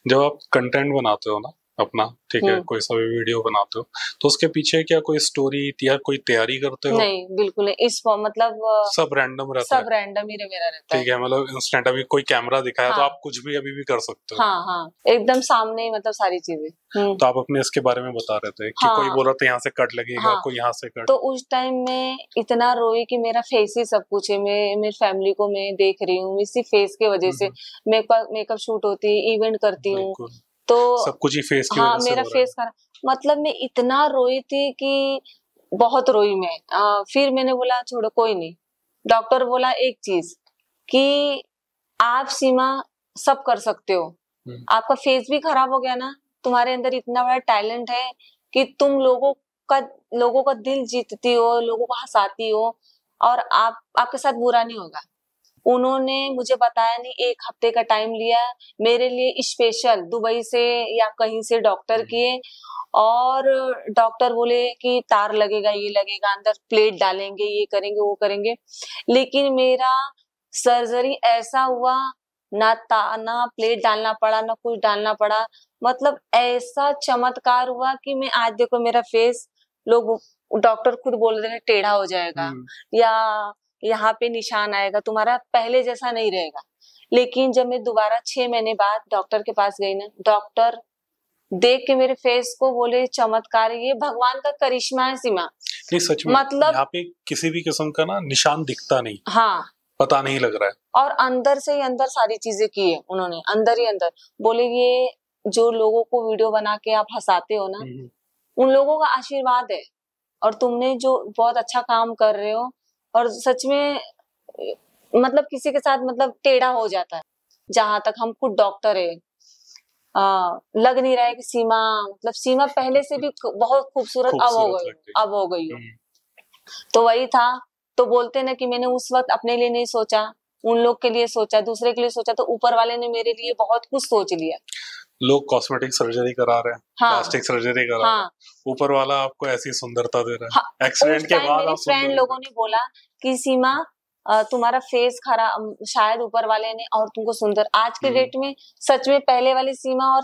जब आप कंटेंट बनाते हो ना, अपना, ठीक है, कोई सा भी वीडियो बनाते हो तो उसके पीछे क्या कोई स्टोरी या कोई तैयारी करते हो? नहीं, बिल्कुल नहीं। इस मतलब सब रैंडम रहता है? सब रैंडम ही मेरा रहता है। ठीक है, मतलब इंस्टेंट अभी कोई कैमरा दिखाया तो आप कुछ भी अभी भी कर सकते हो? हाँ हाँ, एकदम सामने, मतलब सारी चीजें। तो आप अपने इसके बारे में बता रहे थे कि कोई बोला तो यहाँ से कट लगेगा, कोई यहाँ से कट। तो उस टाइम में इतना रोई कि मेरा फेस ही सब कुछ है। मेरी फैमिली को मैं देख रही हूँ इसी फेस के वजह से। मेकअप शूट होती है, इवेंट करती हूँ, तो सब कुछ ही फेस की हाँ, वजह से मेरा फेस का मतलब मैं इतना रोई थी कि बहुत रोई मैं। फिर मैंने बोला छोड़ो, कोई नहीं। डॉक्टर बोला एक चीज कि आप सीमा सब कर सकते हो, आपका फेस भी खराब हो गया ना, तुम्हारे अंदर इतना बड़ा टैलेंट है कि तुम लोगों का दिल जीतती हो, लोगों को हंसाती हो, और आपके साथ बुरा नहीं होगा। उन्होंने मुझे बताया नहीं, 1 हफ्ते का टाइम लिया मेरे लिए, स्पेशल दुबई से या कहीं से डॉक्टर किए, और डॉक्टर बोले कि तार लगेगा, ये लगेगा, अंदर प्लेट डालेंगे, ये करेंगे, वो करेंगे। लेकिन मेरा सर्जरी ऐसा हुआ, ना प्लेट डालना पड़ा, ना कुछ डालना पड़ा। मतलब ऐसा चमत्कार हुआ कि मैं आज देखो मेरा फेस, लोग डॉक्टर खुद बोल रहे हैं टेढ़ा हो जाएगा या यहाँ पे निशान आएगा, तुम्हारा पहले जैसा नहीं रहेगा। लेकिन जब मैं दोबारा 6 महीने बाद डॉक्टर के पास गई ना, डॉक्टर देख के मेरे फेस को बोले चमत्कार, ये भगवान का करिश्मा है सीमा। नहीं सच में, मतलब यहाँ पे किसी भी किस्म का ना निशान दिखता नहीं, हाँ, पता नहीं लग रहा है। और अंदर से ही अंदर सारी चीजें की है उन्होंने, अंदर ही अंदर। बोले ये जो लोगों को वीडियो बना के आप हंसाते हो ना, उन लोगों का आशीर्वाद है, और तुमने जो बहुत अच्छा काम कर रहे हो, और सच में मतलब किसी के साथ मतलब टेढ़ा हो जाता है। जहां तक हम खुद डॉक्टर है, लग नहीं रहा है कि सीमा, मतलब सीमा पहले से भी बहुत खूबसूरत अब हो गई हो। तो वही था। तो बोलते ना कि मैंने उस वक्त अपने लिए नहीं सोचा, उन लोग के लिए सोचा, दूसरे के लिए सोचा, तो ऊपर वाले ने मेरे लिए बहुत कुछ सोच लिया। लोग कॉस्मेटिक सर्जरी करा रहे हैं, प्लास्टिक सर्जरी करा रहे हैं, ऊपर वाला आपको ऐसी सुंदरता दे रहा है। एक्सीडेंट के बाद मेरे फ्रेंड लोगों ने बोला कि सीमा तुम्हारा फेस खराब, शायद ऊपर वाले ने और तुमको सुंदर। आज के डेट में सच में पहले वाली सीमा और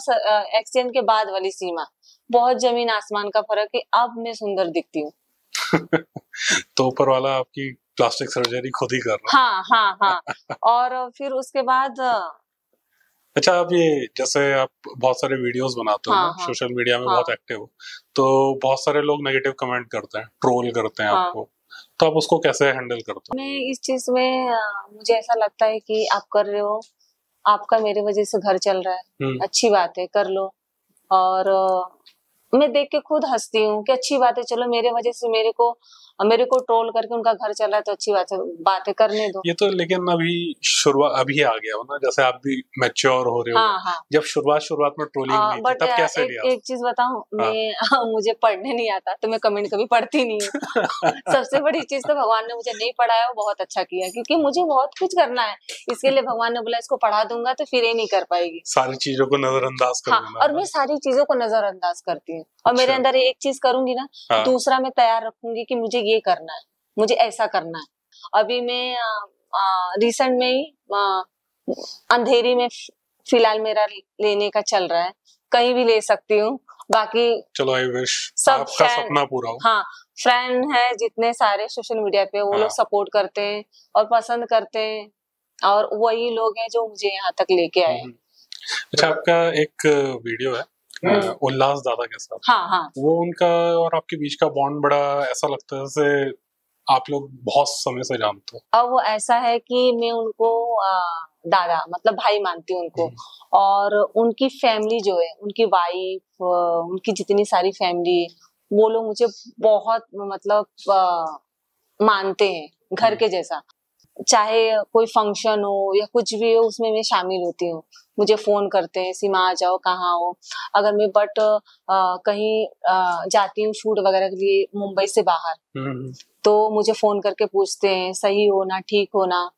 एक्सीडेंट के बाद वाली सीमा, बहुत जमीन आसमान का फर्क है। अब मैं सुंदर दिखती हूँ। तो ऊपर वाला आपकी प्लास्टिक सर्जरी खुद ही कर रहा है। हाँ। और फिर उसके बाद अच्छा, आप ये जैसे आप बहुत सारे वीडियोस बनाते हो ना, सोशल मीडिया में बहुत एक्टिव हो, तो बहुत सारे लोग नेगेटिव कमेंट करते हैं, ट्रोल करते हैं आपको, तो आप उसको कैसे हैंडल करते हो? मैं इस चीज में मुझे ऐसा लगता है कि आप कर रहे हो, आपका मेरे वजह से घर चल रहा है, अच्छी बात है, कर लो। और मैं देख के खुद हंसती हूँ कि अच्छी बात है, चलो मेरे वजह से मेरे को ट्रोल करके उनका घर चल रहा है, तो अच्छी बात है, करने दो। ये तो लेकिन अभी आ गया हो ना, जैसे आप भी मैच्योर हो रहे हो। जब शुरुआत में ट्रोलिंग नहीं थी, तब कैसे लिया? एक चीज बताऊं, मैं मुझे पढ़ने नहीं आता, तो मैं कमेंट कभी पढ़ती नहीं हूँ। सबसे बड़ी चीज तो भगवान ने मुझे नहीं पढ़ाया, वो बहुत अच्छा किया, क्योंकि मुझे बहुत कुछ करना है। इसके लिए भगवान ने बोला इसको पढ़ा दूंगा तो फिर ये नहीं कर पाएगी, सारी चीजों को नजरअंदाज कर देना। और मैं सारी चीजों को नजरअंदाज करती हूँ, और मेरे अंदर एक चीज करूंगी ना, दूसरा मैं तैयार रखूंगी कि मुझे ये करना है, मुझे ऐसा करना है। अभी मैं रिसेंट में ही अंधेरी में फिलहाल मेरा लेने का चल रहा है, कहीं भी ले सकती हूँ। बाकी चलो, आई विश आपका सपना पूरा हो। हाँ, फ्रेंड है जितने सारे सोशल मीडिया पे, वो लोग सपोर्ट करते हैं और पसंद करते हैं, और वही लोग हैं जो मुझे यहाँ तक लेके आए। अच्छा, आपका एक वीडियो है उल्लास दादा के साथ, वो उनका और आपके बीच का बॉन्ड बड़ा ऐसा लगता है जैसे आप लोग बहुत समय से जानते हो। अब वो ऐसा है कि मैं उनको दादा मतलब भाई मानती हूँ उनको, और उनकी फैमिली जो है, उनकी वाइफ, उनकी जितनी सारी फैमिली, वो लोग मुझे बहुत मतलब मानते हैं, घर के जैसा। चाहे कोई फंक्शन हो या कुछ भी हो, उसमें मैं शामिल होती हूँ। मुझे फोन करते हैं, सीमा आ जाओ, कहाँ हो। अगर मैं कहीं जाती हूँ शूट वगैरह के लिए मुंबई से बाहर, तो मुझे फोन करके पूछते हैं सही हो ना, ठीक हो ना।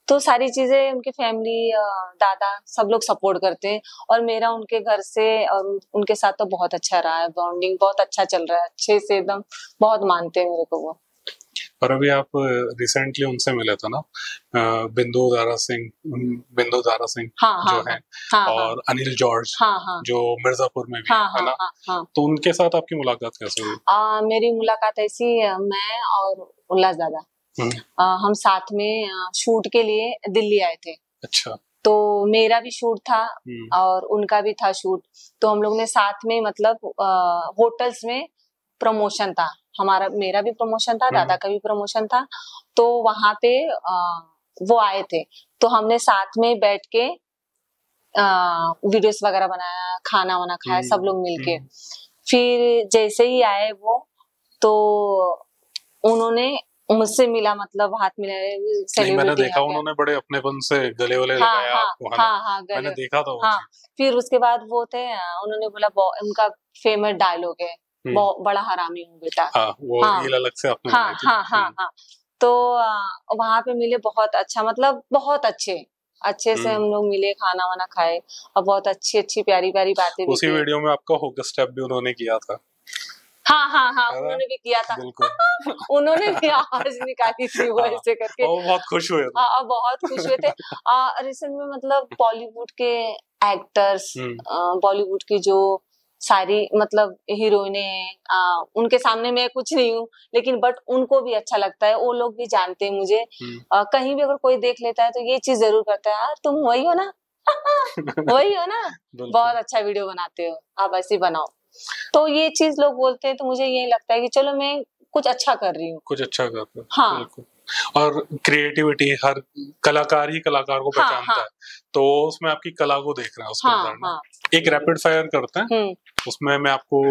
तो सारी चीजें उनके फैमिली, दादा, सब लोग सपोर्ट करते हैं, और मेरा उनके घर से और उनके साथ तो बहुत अच्छा रहा है, बॉन्डिंग बहुत अच्छा चल रहा है, अच्छे से एकदम बहुत मानते हैं मेरे को वो। और अभी आप रिसेंटली उनसे मिले थे ना, बिंदु दारा सिंह हाँ, जो है, हाँ, और अनिल जॉर्ज हाँ, जो मिर्जापुर में भी हाँ, है ना, हाँ, तो उनके साथ आपकी मुलाकात कैसे हुई? मेरी मुलाकात ऐसी, मैं और उल्लासदादा हम साथ में शूट के लिए दिल्ली आए थे। अच्छा। तो मेरा भी शूट था और उनका भी था शूट, तो हम लोग ने साथ में मतलब होटल्स में प्रमोशन था हमारा, मेरा भी प्रमोशन था, दादा का भी प्रमोशन था, तो वहां पे वो आए थे, तो हमने साथ में बैठ के वीडियोस वगैरह बनाया, खाना वाना खाया सब लोग मिलके। फिर जैसे ही आए वो, तो उन्होंने मुझसे मिला, मतलब हाथ मिलाया, मैंने देखा उन्होंने बड़े अपनेपन से गले वले लगाया आपको, है ना? मैंने देखा था वो चीज। फिर उसके बाद वो थे, उन्होंने बोला, उनका फेमस डायलॉग है, बड़ा हरामी हूँ बेटा। वो रील अलग से आपने बनाई थी। तो वहां पे मिले, बहुत अच्छा, मतलब बहुत अच्छे से हम लोग मिले, खाना वाना खाए और बहुत अच्छी प्यारी बातें भी। उसी वीडियो में आपका हुक स्टेप भी उन्होंने किया था। हाँ, उन्होंने भी किया था। उन्होंने भी आवाज निकाली थी वो ऐसे करके। वो बहुत खुश हुए थे। हाँ, बहुत खुश हुए थे। रिसेंट में मतलब बॉलीवुड के एक्टर्स, बॉलीवुड की जो सारी मतलब हीरोइनें हैं, उनके सामने मैं कुछ नहीं हूँ, लेकिन बट उनको भी अच्छा लगता है, वो लोग भी जानते हैं मुझे। कहीं भी अगर कोई देख लेता है तो ये चीज जरूर करता है, तुम वही हो ना वही हो ना, बहुत अच्छा वीडियो बनाते हो, आप ऐसे बनाओ। तो ये चीज लोग बोलते हैं, तो मुझे यही लगता है कि चलो मैं कुछ अच्छा कर रही हूँ, कुछ अच्छा कर रही हूँ। हाँ। और क्रिएटिविटी, हर कलाकार ही कलाकार को पहचानता है, तो उसमें आपकी कला को देख रहे हैं उसके अंदर ना। एक रैपिड फायर करते हैं, उसमें मैं आपको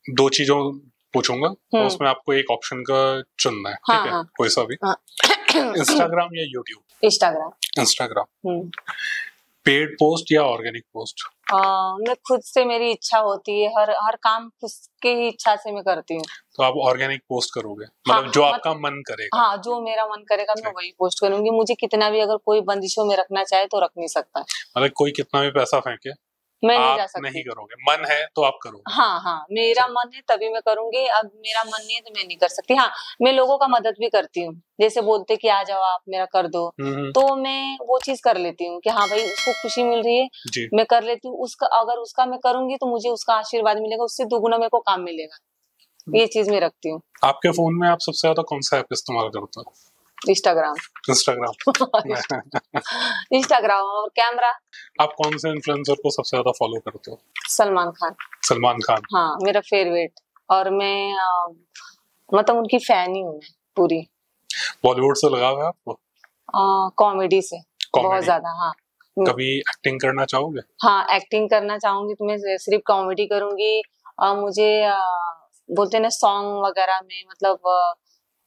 2 चीजों पूछूंगा, तो उसमें आपको एक ऑप्शन का चुनना है, ठीक है? कोई सा भी। इंस्टाग्राम या यूट्यूब? इंस्टाग्राम। पेड पोस्ट या ऑर्गेनिक पोस्ट? मैं खुद से, मेरी इच्छा होती है, हर काम खुद के ही इच्छा से मैं करती हूँ। तो आप ऑर्गेनिक पोस्ट करोगे, मतलब जो आपका मन करेगा? हाँ, जो मेरा मन करेगा मैं वही पोस्ट करूंगी। मुझे कितना भी अगर कोई बंदिशों में रखना चाहे तो रख नहीं सकता। मतलब कोई कितना भी पैसा फेंके, मैं नहीं जा सकती। नहीं करोगे, मन है तो आप करोगे? हाँ, मेरा मन है तभी मैं करूंगी, अब मेरा मन नहीं है तो मैं नहीं कर सकती। हाँ, मैं लोगों का मदद भी करती हूँ, जैसे बोलते कि आ जाओ आप मेरा कर दो, तो मैं वो चीज कर लेती हूँ कि हाँ भाई उसको खुशी मिल रही है, मैं कर लेती हूँ। उसका अगर उसका मैं करूंगी तो मुझे उसका आशीर्वाद मिलेगा, उससे दुगुना मेरे को काम मिलेगा, ये चीज मैं रखती हूँ। आपके फोन में आप सबसे ज्यादा कौन सा ऐप इस्तेमाल करते हो? इंस्टाग्राम इंस्टाग्राम और कैमरा। आप कौन से इन्फ्लुएंसर को सबसे ज्यादा फॉलो करते हो? सलमान खान। हाँ, मेरा फेवरेट, और मैं मतलब उनकी फैन ही हूँ मैं पूरी। बॉलीवुड से लगाव है आपको? कॉमेडी से बहुत ज्यादा। हाँ, कभी एक्टिंग करना चाहोगे? हाँ, एक्टिंग करना चाहूंगी तो मैं सिर्फ कॉमेडी करूंगी। मुझे बोलते ना सॉन्ग वगैरह में,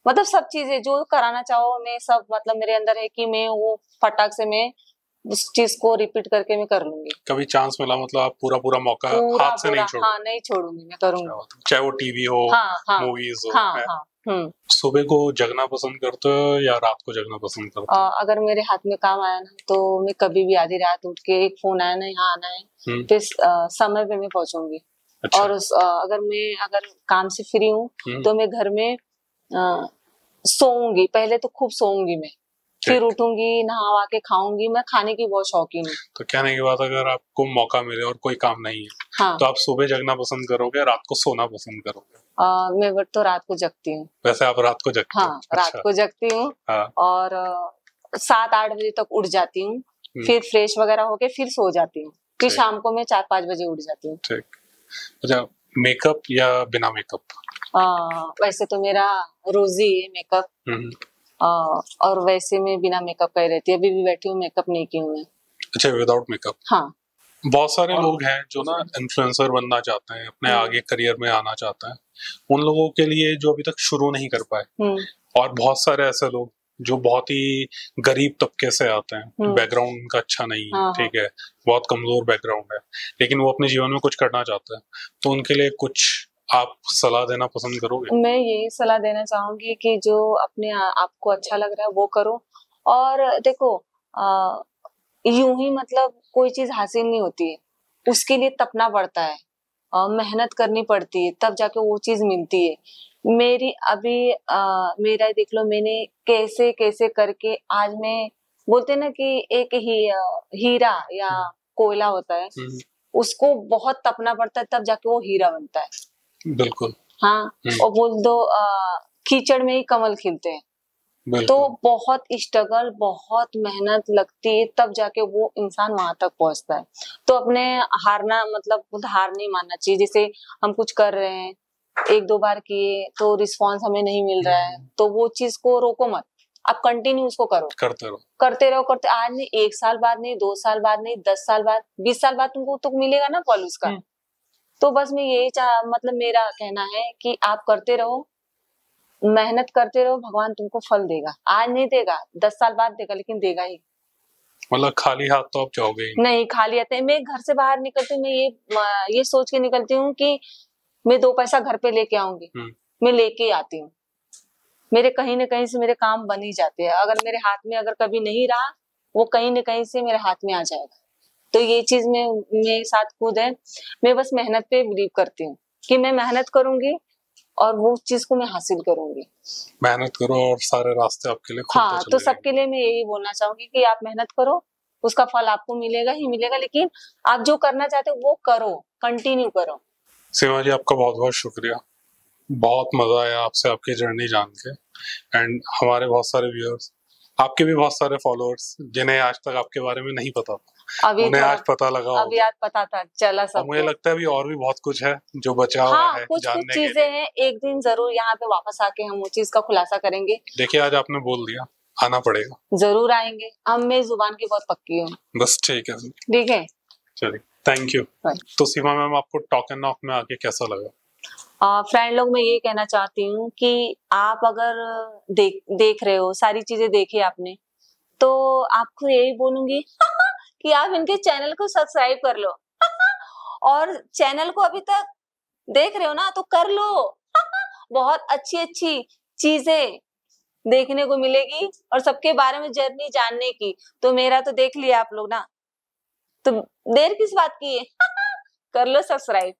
मतलब सब चीजें जो कराना चाहो मैं सब, मतलब मेरे अंदर है कि मैं वो फटाक से मैं उस चीज को रिपीट करके मैं कर लूंगी। कभी चांस मिला, मतलब आप पूरा मौका हाथ से नहीं छोड़ोगे? हाँ, नहीं छोड़ूंगी, मैं करूंगी, चाहे वो टीवी हो, मूवीज हो। सुबह को जगना पसंद करते हो या रात को जगना पसंद करते हो? अगर मेरे हाथ में काम आया ना तो मैं कभी भी आधी रात उठ के, एक फोन आया ना यहाँ आना है, फिर समय पे मैं पहुंचूंगी। अच्छा। और अगर काम से फ्री हूँ तो मैं घर में सोऊंगी, पहले तो खूब सोऊंगी मैं, फिर उठूंगी, नहा के खाऊंगी। मैं खाने की बहुत शौकीन हूँ। तो कहने की बात, अगर आपको मौका मिले और कोई काम नहीं है, तो आप सुबह जगना पसंद करोगे, रात को सोना पसंद करोगे? मैं तो रात को जगती हूँ। वैसे आप रात को जगती हो? हाँ, रात को जगती हूँ। और 7-8 बजे तक उठ जाती हूँ, फिर फ्रेश वगैरह होके फिर सो जाती हूँ, फिर शाम को मैं 4-5 बजे उठ जाती हूँ। ठीक। अच्छा, मेकअप या बिना मेकअप? वैसे तो मेरा रोजी है मेकअप, और वैसे में बिना मेकअप का ही रहती है। अभी भी बैठी हूँ, मेकअप नहीं की हूँ मैं। अच्छा, विदाउट मेकअप? हाँ। बहुत सारे लोग हैं जो ना इन्फ्लुएंसर बनना चाहते हैं, अपने आगे करियर में आना चाहते हैं, उन लोगों के लिए जो अभी तक शुरू नहीं कर पाए, और बहुत सारे ऐसे लोग जो बहुत ही गरीब तबके से आते हैं, बैकग्राउंड उनका अच्छा नहीं है, ठीक है, बहुत कमजोर बैकग्राउंड है, लेकिन वो अपने जीवन में कुछ करना चाहते हैं, तो उनके लिए कुछ आप सलाह देना पसंद करोगे? मैं यही सलाह देना चाहूंगी कि जो अपने आपको अच्छा लग रहा है वो करो। और देखो, यूं ही मतलब कोई चीज हासिल नहीं होती है, उसके लिए तपना पड़ता है। मेहनत करनी पड़ती है, तब जाके वो चीज मिलती है। मेरी अभी मेरा देख लो, मैंने कैसे कैसे करके आज मैं, बोलते ना कि एक हीरा या कोयला होता है, उसको बहुत तपना पड़ता है, तब जाके वो हीरा बनता है। बिल्कुल। हाँ, और बोल दो कीचड़ में ही कमल खिलते हैं। तो बहुत स्ट्रगल, बहुत मेहनत लगती है, तब जाके वो इंसान वहां तक पहुंचता है। तो अपने हारना, मतलब हार नहीं मानना चाहिए। जैसे हम कुछ कर रहे हैं, 1-2 बार किए तो रिस्पांस हमें नहीं मिल रहा है, तो वो चीज को रोको मत, आप कंटिन्यू उसको करो, करते रहो। आज नहीं, 1 साल बाद नहीं, 2 साल बाद नहीं, 10 साल बाद, 20 साल बाद तुमको तो मिलेगा ना फल उसका। तो बस मैं यही मतलब मेरा कहना है कि आप करते रहो, मेहनत करते रहो, भगवान तुमको फल देगा। आज नहीं देगा, 10 साल बाद देगा, लेकिन देगा ही। मतलब खाली हाथ तो आप जाओगे ही नहीं, खाली आते हैं। मैं घर से बाहर निकलती हूँ, मैं ये सोच के निकलती हूँ कि मैं 2 पैसा घर पे लेके आऊंगी। मैं लेके आती हूँ, मेरे कहीं न कहीं से मेरे काम बन ही जाते हैं। अगर मेरे हाथ में अगर कभी नहीं रहा, वो कहीं न कहीं से मेरे हाथ में आ जाएगा। तो ये चीज मेरे साथ खुद है। मैं बस मेहनत पे बिलीव करती हूँ कि मैं मेहनत करूंगी और वो चीज को मैं हासिल करूंगी। मेहनत करो और सारे रास्ते आपके लिए खुलते हाँ, तो सबके लिए मैं यही बोलना चाहूंगी कि आप मेहनत करो, उसका फल आपको मिलेगा ही मिलेगा, लेकिन आप जो करना चाहते हो वो करो, कंटिन्यू करो। सीमा जी, आपका बहुत बहुत शुक्रिया। बहुत मजा आया आपसे आपकी जर्नी जान के। एंड हमारे बहुत सारे व्यूअर्स, आपके भी बहुत सारे फॉलोअर्स जिन्हें आज तक आपके बारे में नहीं पता था, उन्हें आज पता लगा होगा। अभी आज पता था, चला सब। मुझे लगता है अभी और भी बहुत कुछ है जो बचा हुआ है कुछ जानने के लिए। चीजें हैं, एक दिन जरूर यहाँ पे वापस आके हम वो चीज का खुलासा करेंगे। देखिए, आज आपने बोल दिया, आना पड़ेगा। जरूर आएंगे, हम मैं जुबान की बहुत पक्की हूँ। बस ठीक है, ठीक है, चलिए, थैंक यू। तो सीमा मैम, आपको टॉक एंड नॉक में आके कैसा लगा? फ्रेंड लोग, मैं ये कहना चाहती हूँ कि आप अगर देख रहे हो, सारी चीजें देखी आपने, तो आपको यही बोलूंगी कि आप इनके चैनल को सब्सक्राइब कर लो और चैनल को अभी तक देख रहे हो ना, तो कर लो। बहुत अच्छी अच्छी चीजें देखने को मिलेगी और सबके बारे में जर्नी जानने की। तो मेरा तो देख लिया आप लोग ना, तो देर किस बात की है? कर लो सब्सक्राइब।